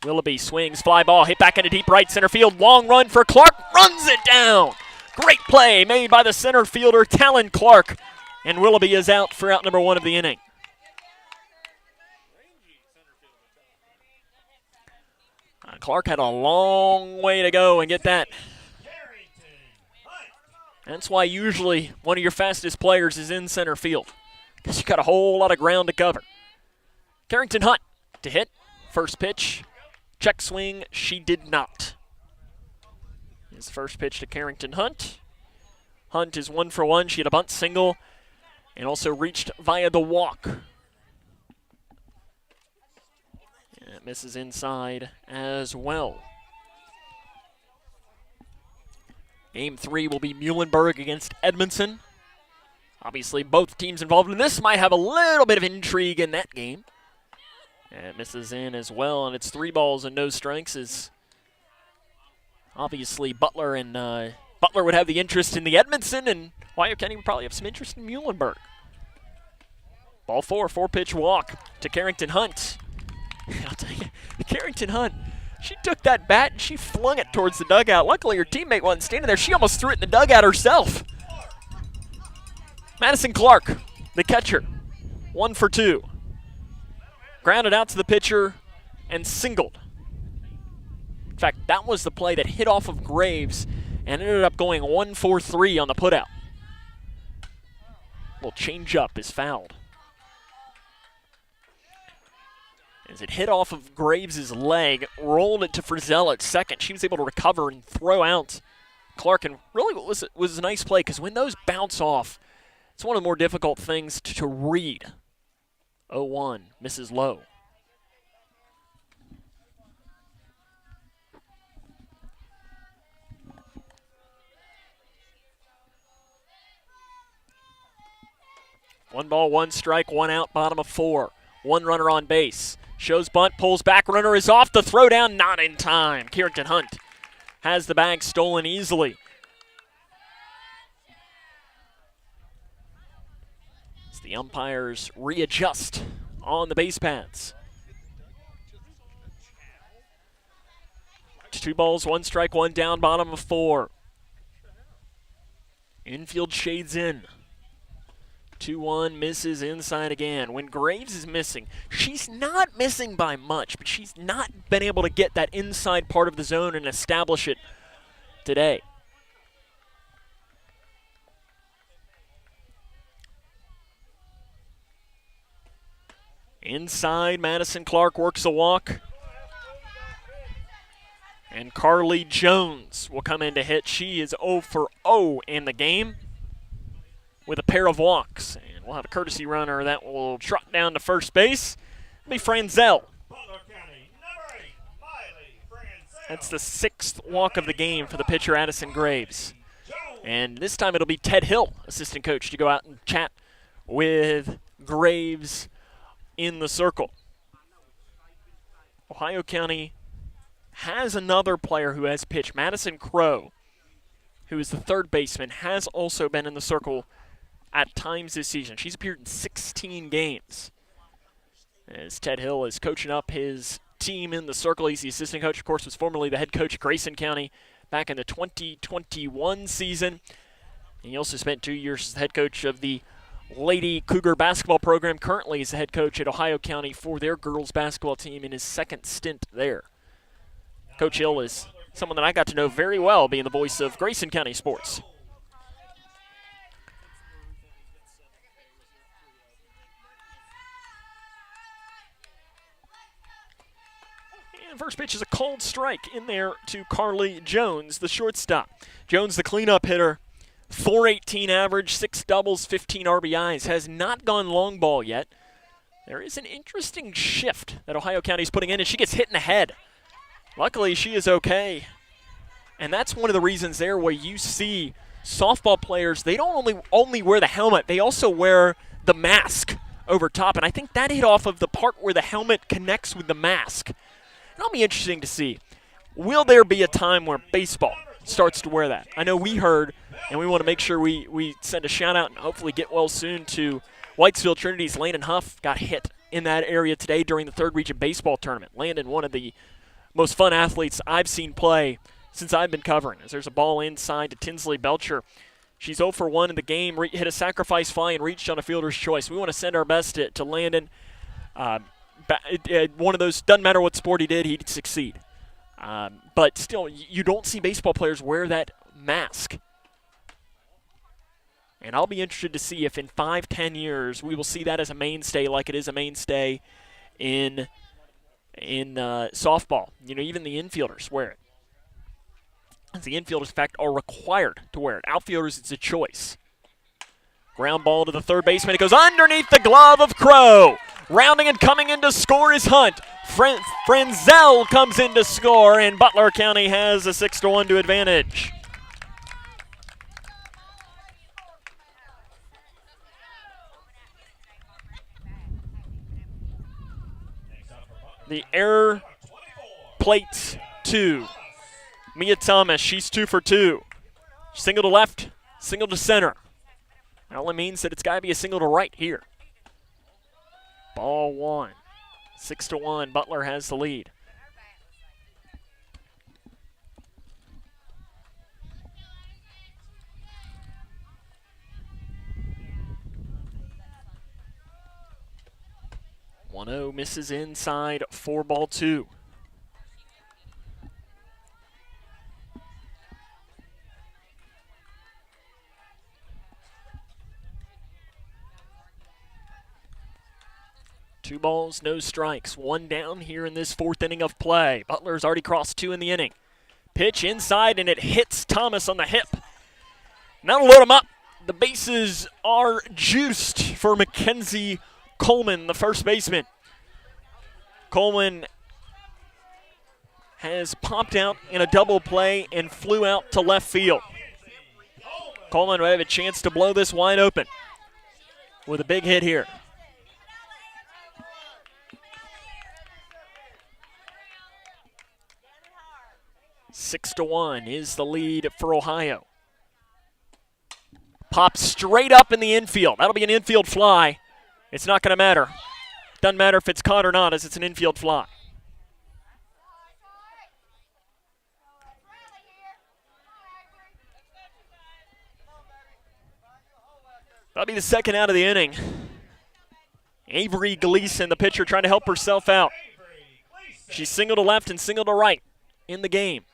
Willoughby swings, fly ball, hit back into deep right center field. Long run for Clark, runs it down. Great play made by the center fielder, Talon Clark. And Willoughby is out for out number 1 of the inning. Clark had a long way to go and get that. That's why usually one of your fastest players is in center field, because you got a whole lot of ground to cover. Carrington Hunt to hit. First pitch, check swing, she did not. His first pitch to Carrington Hunt. Hunt is 1 for 1. She had a bunt single and also reached via the walk. And it misses inside as well. Game 3 will be Muhlenberg against Edmondson. Obviously, both teams involved in this might have a little bit of intrigue in that game. And it misses in as well, and it's 3 balls and no strikes. As obviously Butler would have the interest in the Edmondson, and Ohio County would probably have some interest in Muhlenberg. Ball 4, 4-pitch walk to Carrington Hunt. I'll tell you, Carrington Hunt, she took that bat and she flung it towards the dugout. Luckily, her teammate wasn't standing there. She almost threw it in the dugout herself. Madison Clark, the catcher, 1 for 2. Grounded out to the pitcher and singled. In fact, that was the play that hit off of Graves and ended up going 1 for 3 on the putout. Little changeup is fouled. As it hit off of Graves' leg, rolled it to Frizzell at second. She was able to recover and throw out Clark. And really what was a nice play, because when those bounce off, it's one of the more difficult things to read. 0-1, misses low. One ball, 1 strike, 1 out, bottom of 4. 1 runner on base. Shows bunt, pulls back, runner is off. The throw down, not in time. Carrington Hunt has the bag stolen easily. As the umpires readjust on the base paths. 2 balls, 1 strike, 1 down, bottom of 4. Infield shades in. 2-1, misses inside again. When Graves is missing, she's not missing by much, but she's not been able to get that inside part of the zone and establish it today. Inside, Madison Clark works a walk. And Carly Jones will come in to hit. She is 0 for 0 in the game with a pair of walks. And we'll have a courtesy runner that will trot down to first base. It'll be Franzel. That's the 6th walk of the game for the pitcher, Addison Graves. And this time it'll be Ted Hill, assistant coach, to go out and chat with Graves in the circle. Ohio County has another player who has pitched. Madison Crow, who is the 3rd baseman, has also been in the circle at times this season. She's appeared in 16 games. As Ted Hill is coaching up his team in the circle. He's the assistant coach, of course, was formerly the head coach at Grayson County back in the 2021 season. And he also spent 2 years as the head coach of the Lady Cougar basketball program. Currently is the head coach at Ohio County for their girls basketball team in his 2nd stint there. Coach Hill is someone that I got to know very well, being the voice of Grayson County sports. first pitch is a cold strike in there to Carly Jones, the shortstop. Jones, the cleanup hitter, 418 average, 6 doubles, 15 RBIs, has not gone long ball yet. There is an interesting shift that Ohio County's putting in, and she gets hit in the head. Luckily, she is okay. And that's one of the reasons there where you see softball players, they don't only wear the helmet, they also wear the mask over top. And I think that hit off of the part where the helmet connects with the mask. And it'll be interesting to see, will there be a time where baseball starts to wear that? I know we heard, and we want to make sure we send a shout out and hopefully get well soon to Whitesville Trinity's Landon Huff. Got hit in that area today during the third region baseball tournament. Landon, one of the most fun athletes I've seen play since I've been covering, as there's a ball inside to Tinsley Belcher. She's 0 for 1 in the game, hit a sacrifice fly and reached on a fielder's choice. We want to send our best to Landon. One of those, doesn't matter what sport he did, he'd succeed. But still, you don't see baseball players wear that mask. And I'll be interested to see if in 5-10 years we will see that as a mainstay like it is a mainstay in softball. You know, even the infielders wear it. As the infielders, in fact, are required to wear it. Outfielders, it's a choice. Ground ball to the third baseman. It goes underneath the glove of Crow. Rounding and coming in to score is Hunt. Frenzel comes in to score, and Butler County has a 6-1 to advantage. The error plate 2. Mia Thomas, she's 2 for 2. Single to left, single to center. That only means that it's got to be a single to right here. Ball 1. 6-1, Butler has the lead. One-0 misses inside, 4-2. Two balls, no strikes. One down here in this fourth inning of play. Butler's already crossed 2 in the inning. Pitch inside, and it hits Thomas on the hip. Now to load him up. The bases are juiced for Mackenzie Coleman, the first baseman. Coleman has popped out in a double play and flew out to left field. Coleman will have a chance to blow this wide open with a big hit here. Six to 1 is the lead for Ohio. Pops straight up in the infield. That'll be an infield fly. It's not going to matter. Doesn't matter if it's caught or not, as it's an infield fly. That'll be the second out of the inning. Avery Gleason, the pitcher, trying to help herself out. She's single to left and single to right in the game.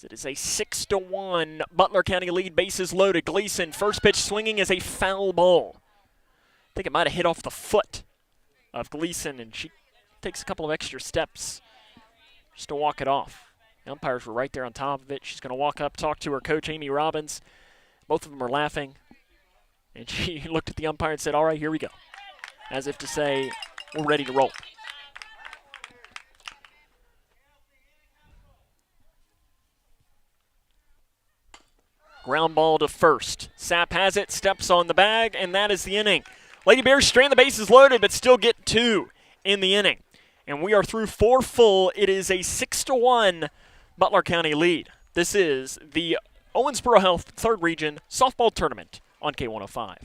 It is a 6-1 Butler County lead, bases loaded. Gleason, first pitch swinging is a foul ball. I think it might have hit off the foot of Gleason, and she takes a couple of extra steps just to walk it off. The umpires were right there on top of it. She's going to walk up, talk to her coach, Amy Robbins. Both of them are laughing, and she looked at the umpire and said, all right, here we go, as if to say, we're ready to roll. Ground ball to first. Sapp has it, steps on the bag, and that is the inning. Lady Bears strand the bases loaded, but still get 2 in the inning. And we are through 4 full. It is a 6-1 Butler County lead. This is the Owensboro Health 3rd Region Softball Tournament on K105.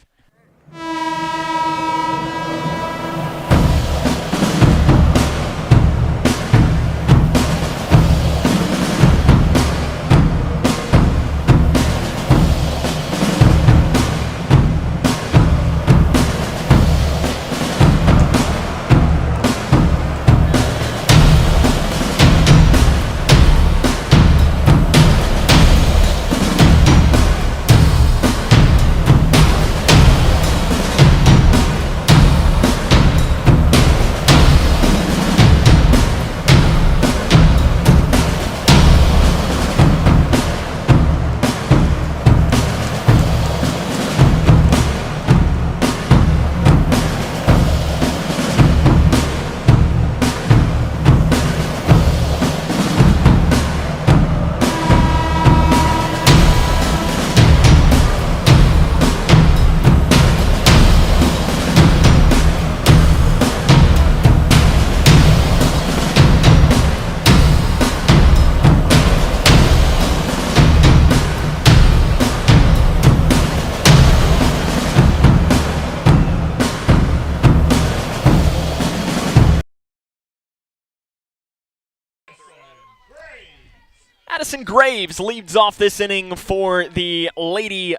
Addison Graves leads off this inning for the Lady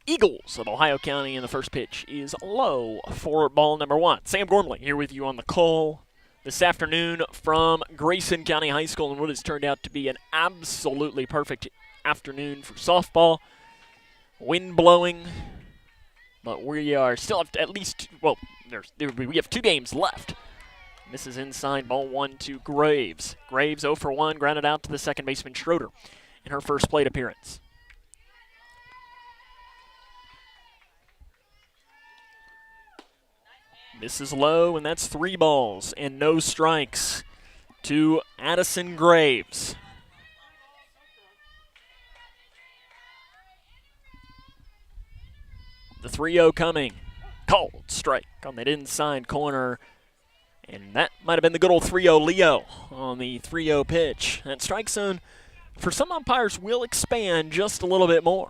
Eagles of Ohio County, and the first pitch is low for ball number 1. Sam Gormley here with you on the call this afternoon from Grayson County High School, and what has turned out to be an absolutely perfect afternoon for softball. Wind blowing, but we are still at least, well, we have 2 games left. This is inside, ball 1 to Graves. Graves 0 for 1, grounded out to the second baseman Schroeder in her first plate appearance. This is low, and that's 3 balls and no strikes to Addison Graves. The 3-0 coming. Called strike on that inside corner. And that might have been the good old 3-0 Leo on the 3-0 pitch. That strike zone, for some umpires, will expand just a little bit more.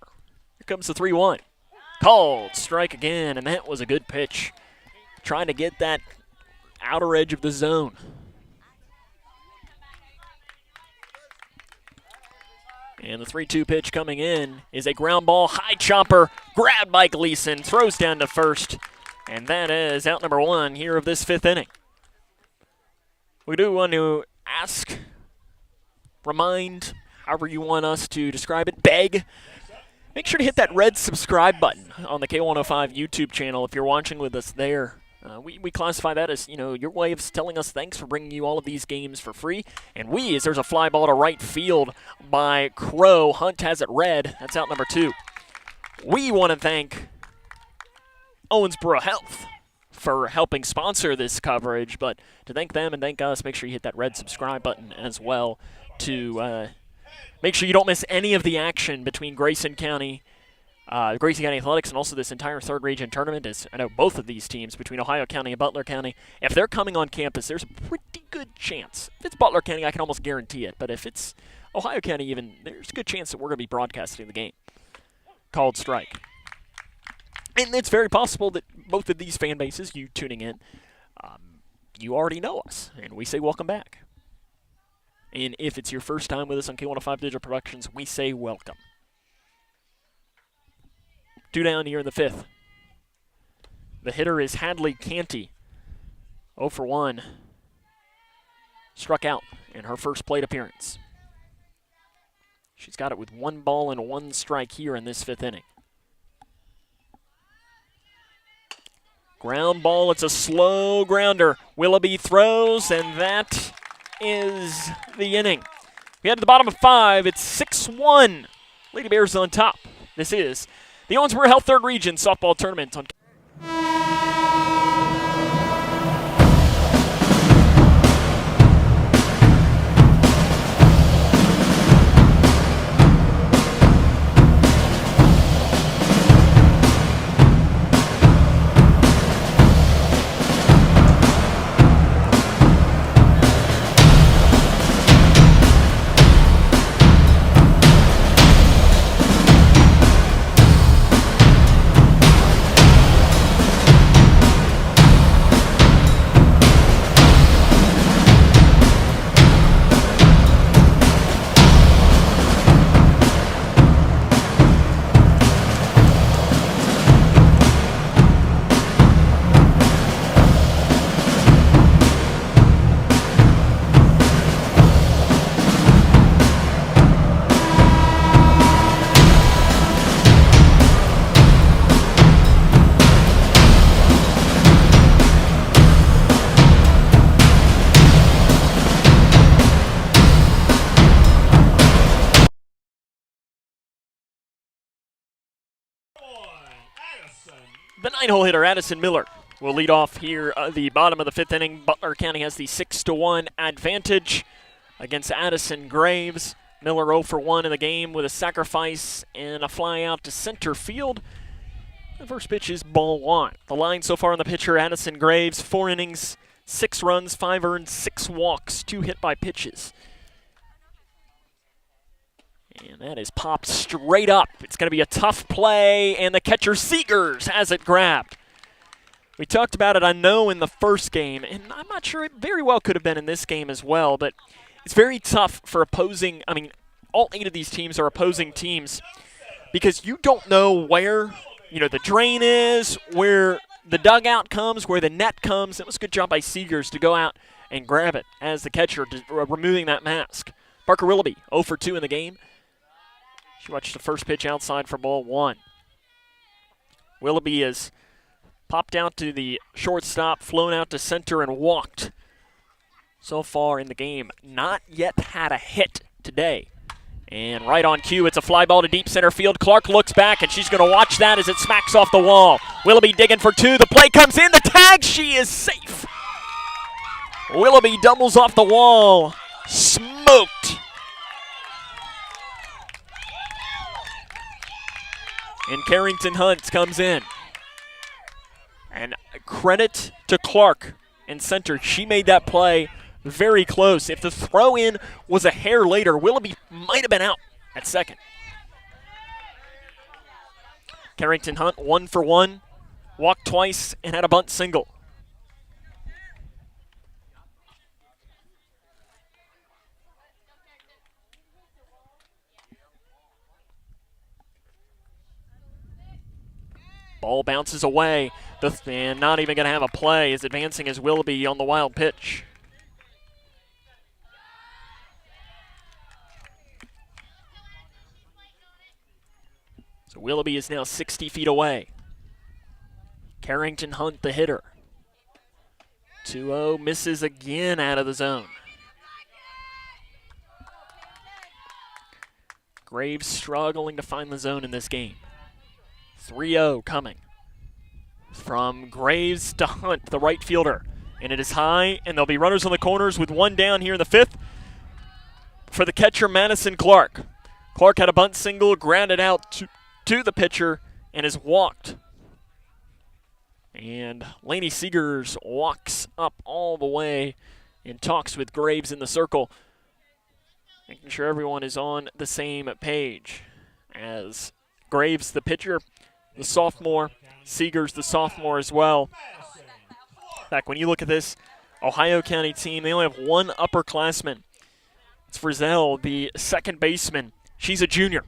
Here comes the 3-1. Called strike again, and that was a good pitch. Trying to get that outer edge of the zone. And the 3-2 pitch coming in is a ground ball, high chopper, grabbed by Gleason, throws down to first, and that is out number 1 here of this 5th inning. We do want to ask, remind, however you want us to describe it, beg. Make sure to hit that red subscribe button on the K105 YouTube channel if you're watching with us there. We classify that as, your way of telling us thanks for bringing you all of these games for free. And as there's a fly ball to right field by Crow. Hunt has it red. That's out number 2. We want to thank Owensboro Health for helping sponsor this coverage, but to thank them and thank us, make sure you hit that red subscribe button as well to make sure you don't miss any of the action between Grayson County Athletics and also this entire 3rd region tournament. As I know both of these teams, between Ohio County and Butler County, if they're coming on campus, there's a pretty good chance. If it's Butler County, I can almost guarantee it, but if it's Ohio County even, there's a good chance that we're going to be broadcasting the game. Called strike. And it's very possible that both of these fan bases, you tuning in, you already know us, and we say welcome back. And if it's your first time with us on K105 Digital Productions, we say welcome. 2 down here in the 5th. The hitter is Hadley Canty. 0 for 1. Struck out in her first plate appearance. She's got it with 1 ball and 1 strike here in this 5th inning. Ground ball, it's a slow grounder. Willoughby throws, and that is the inning. We head to the bottom of 5. It's 6-1. Lady Bears on top. This is the Owensboro Health 3rd Region Softball Tournament on the 9-hole hitter, Addison Miller, will lead off here at the bottom of the 5th inning. Butler County has the 6-1 advantage against Addison Graves. Miller 0 for 1 in the game with a sacrifice and a fly out to center field. The first pitch is ball 1. The line so far on the pitcher, Addison Graves, 4 innings, 6 runs, 5 earned, 6 walks, 2 hit by pitches. And that is popped straight up. It's going to be a tough play, and the catcher Seegers has it grabbed. We talked about it, I know, in the first game, and I'm not sure it very well could have been in this game as well, but it's very tough for opposing, all 8 of these teams are opposing teams because you don't know where, the drain is, where the dugout comes, where the net comes. It was a good job by Seegers to go out and grab it as the catcher, removing that mask. Parker Willoughby, 0 for 2 in the game. She watched the first pitch outside for ball 1. Willoughby has popped out to the shortstop, flown out to center, and walked. So far in the game, not yet had a hit today. And right on cue, it's a fly ball to deep center field. Clark looks back, and she's going to watch that as it smacks off the wall. Willoughby digging for 2. The play comes in. The tag. She is safe. Willoughby doubles off the wall. Smoked. And Carrington Hunt comes in. And credit to Clark in center. She made that play very close. If the throw-in was a hair later, Willoughby might have been out at second. Carrington Hunt, 1 for 1, walked twice, and had a bunt single. Ball bounces away. And not even going to have a play. Is advancing as Willoughby on the wild pitch. So Willoughby is now 60 feet away. Carrington Hunt, the hitter. 2-0, misses again out of the zone. Graves struggling to find the zone in this game. 3-0 coming from Graves to Hunt, the right fielder. And it is high, and there'll be runners on the corners with 1 down here in the 5th for the catcher, Madison Clark. Clark had a bunt single, grounded out to the pitcher, and has walked. And Lainey Seegers walks up all the way and talks with Graves in the circle, making sure everyone is on the same page. As Graves, the pitcher, the sophomore, Seegers, the sophomore as well. In fact, when you look at this Ohio County team, they only have 1 upperclassman. It's Frizzell, the second baseman. She's a junior.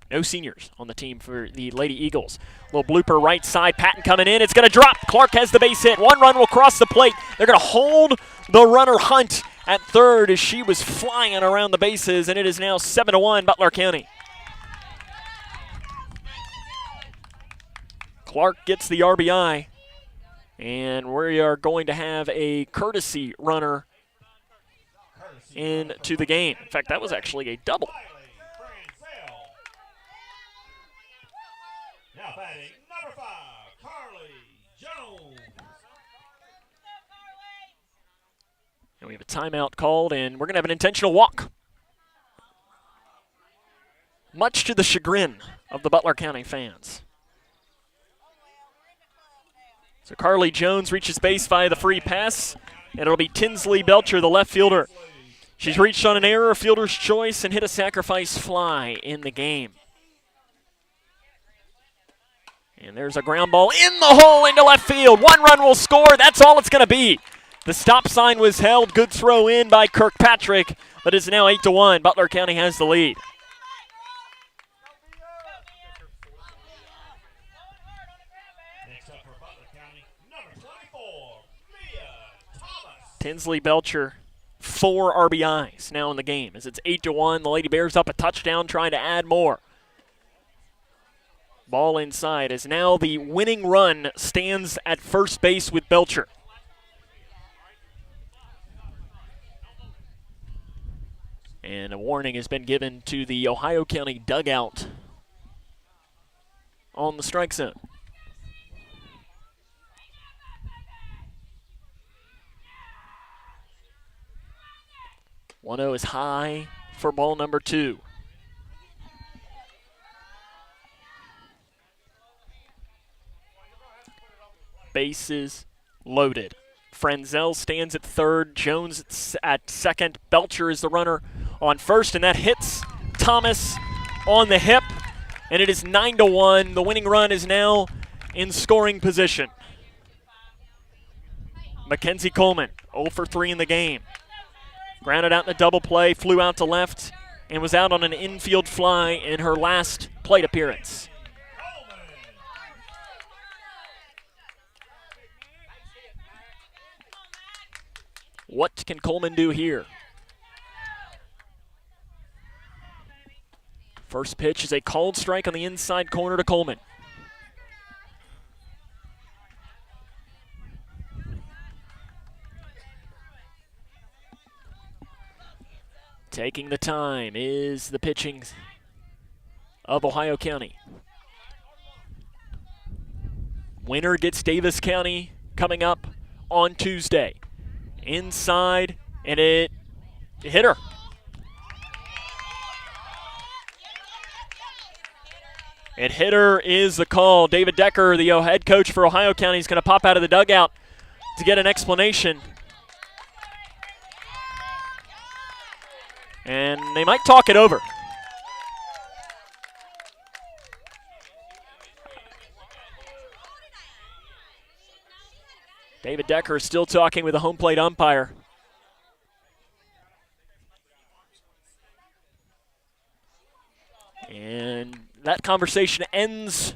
No seniors on the team for the Lady Eagles. Little blooper right side. Patton coming in. It's going to drop. Clark has the base hit. 1 run will cross the plate. They're going to hold the runner Hunt at third as she was flying around the bases, and it is now 7-1 Butler County. Clark gets the RBI, and we are going to have a courtesy runner into the game. In fact, that was actually a double. Now batting, number 5, Carly Jones. And we have a timeout called, and we're going to have an intentional walk. Much to the chagrin of the Butler County fans. So Carly Jones reaches base via the free pass, and it'll be Tinsley Belcher, the left fielder. She's reached on an error, fielder's choice, and hit a sacrifice fly in the game. And there's a ground ball in the hole into left field. 1 run will score. That's all it's going to be. The stop sign was held. Good throw in by Kirkpatrick, but it's now 8-1. Butler County has the lead. Next up for Butler County, number 24, Mia Thomas. Tinsley Belcher, 4 RBIs now in the game as it's 8-1. The Lady Bears up a touchdown, trying to add more. Ball inside as now the winning run stands at first base with Belcher. And a warning has been given to the Ohio County dugout on the strike zone. 1-0 is high for ball number 2. Bases loaded. Frenzel stands at third. Jones at second. Belcher is the runner on first, and that hits Thomas on the hip. And it is 9-1. The winning run is now in scoring position. Mackenzie Coleman, 0 for 3 in the game. Grounded out in the double play, flew out to left, and was out on an infield fly in her last plate appearance. What can Coleman do here? First pitch is a called strike on the inside corner to Coleman. Taking the time is the pitching of Ohio County. Winner gets Davis County coming up on Tuesday. Inside, and it hit her. And hitter is the call. David Decker, the head coach for Ohio County, is going to pop out of the dugout to get an explanation. And they might talk it over. David Decker is still talking with the home plate umpire. And that conversation ends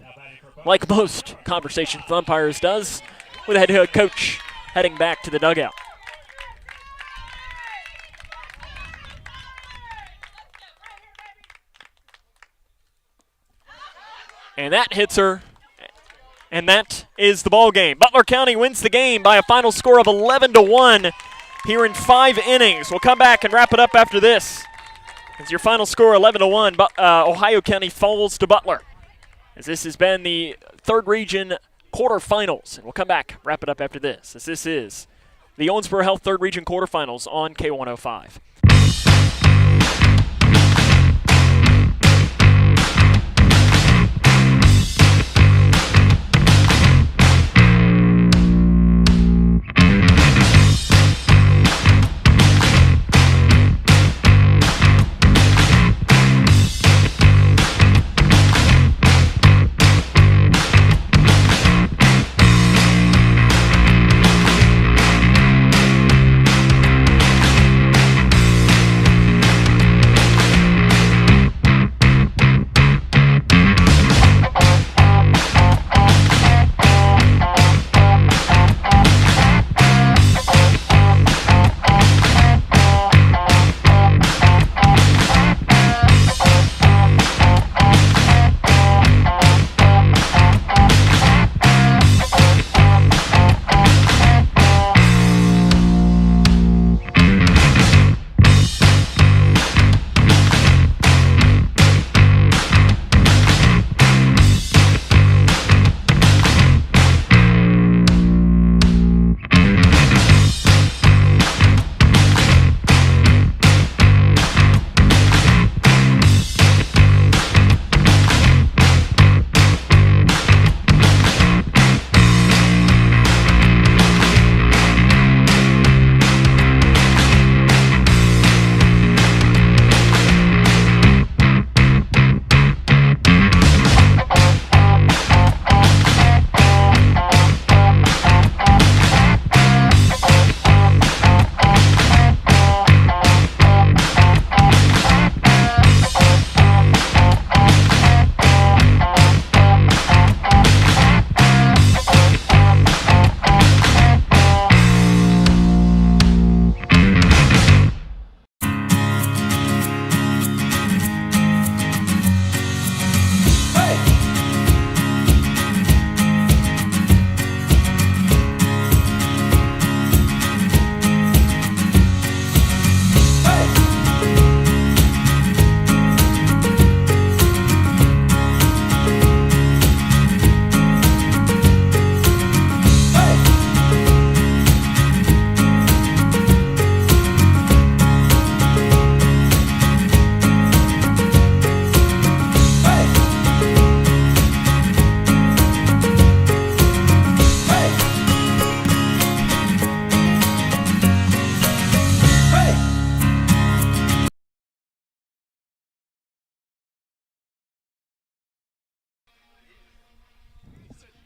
like most conversations with umpires does, with the head coach heading back to the dugout. And that hits her, and that is the ball game. Butler County wins the game by a final score of 11-1 here in 5 innings. We'll come back and wrap it up after this. As your final score, 11-1, Ohio County falls to Butler. As this has been the 3rd Region quarterfinals. And we'll come back, wrap it up after this, as this is the Owensboro Health 3rd Region quarterfinals on K105.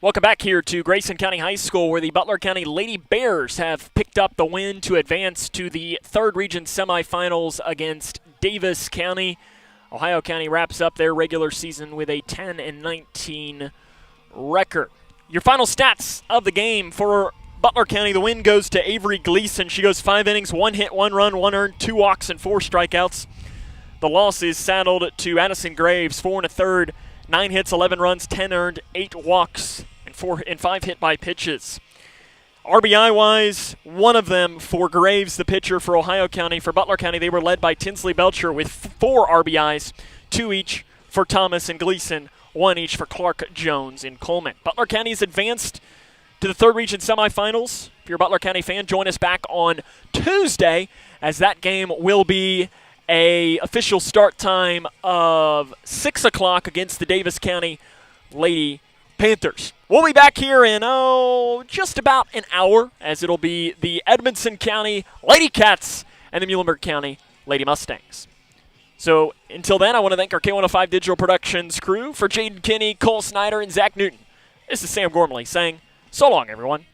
Welcome back here to Grayson County High School, where the Butler County Lady Bears have picked up the win to advance to the 3rd Region semifinals against Davis County. Ohio County wraps up their regular season with a 10-19 record. Your final stats of the game for Butler County: the win goes to Avery Gleason. She goes 5 innings, 1 hit, 1 run, 1 earned, 2 walks, and 4 strikeouts. The loss is saddled to Addison Graves, 4 1/3, 9 hits, 11 runs, 10 earned, 8 walks, and 5 hit by pitches. RBI-wise, one of them for Graves, the pitcher for Ohio County. For Butler County, they were led by Tinsley Belcher with 4 RBIs, 2 each for Thomas and Gleason, 1 each for Clark, Jones, and Coleman. Butler County is advanced to the third region semifinals. If you're a Butler County fan, join us back on Tuesday, as that game will be a official start time of 6 o'clock against the Davis County Lady Panthers. We'll be back here in, just about an hour, as it'll be the Edmonson County Lady Cats and the Muhlenberg County Lady Mustangs. So until then, I want to thank our K105 Digital Productions crew. For Jaden Kinney, Cole Snyder, and Zach Newton, this is Sam Gormley saying so long, everyone.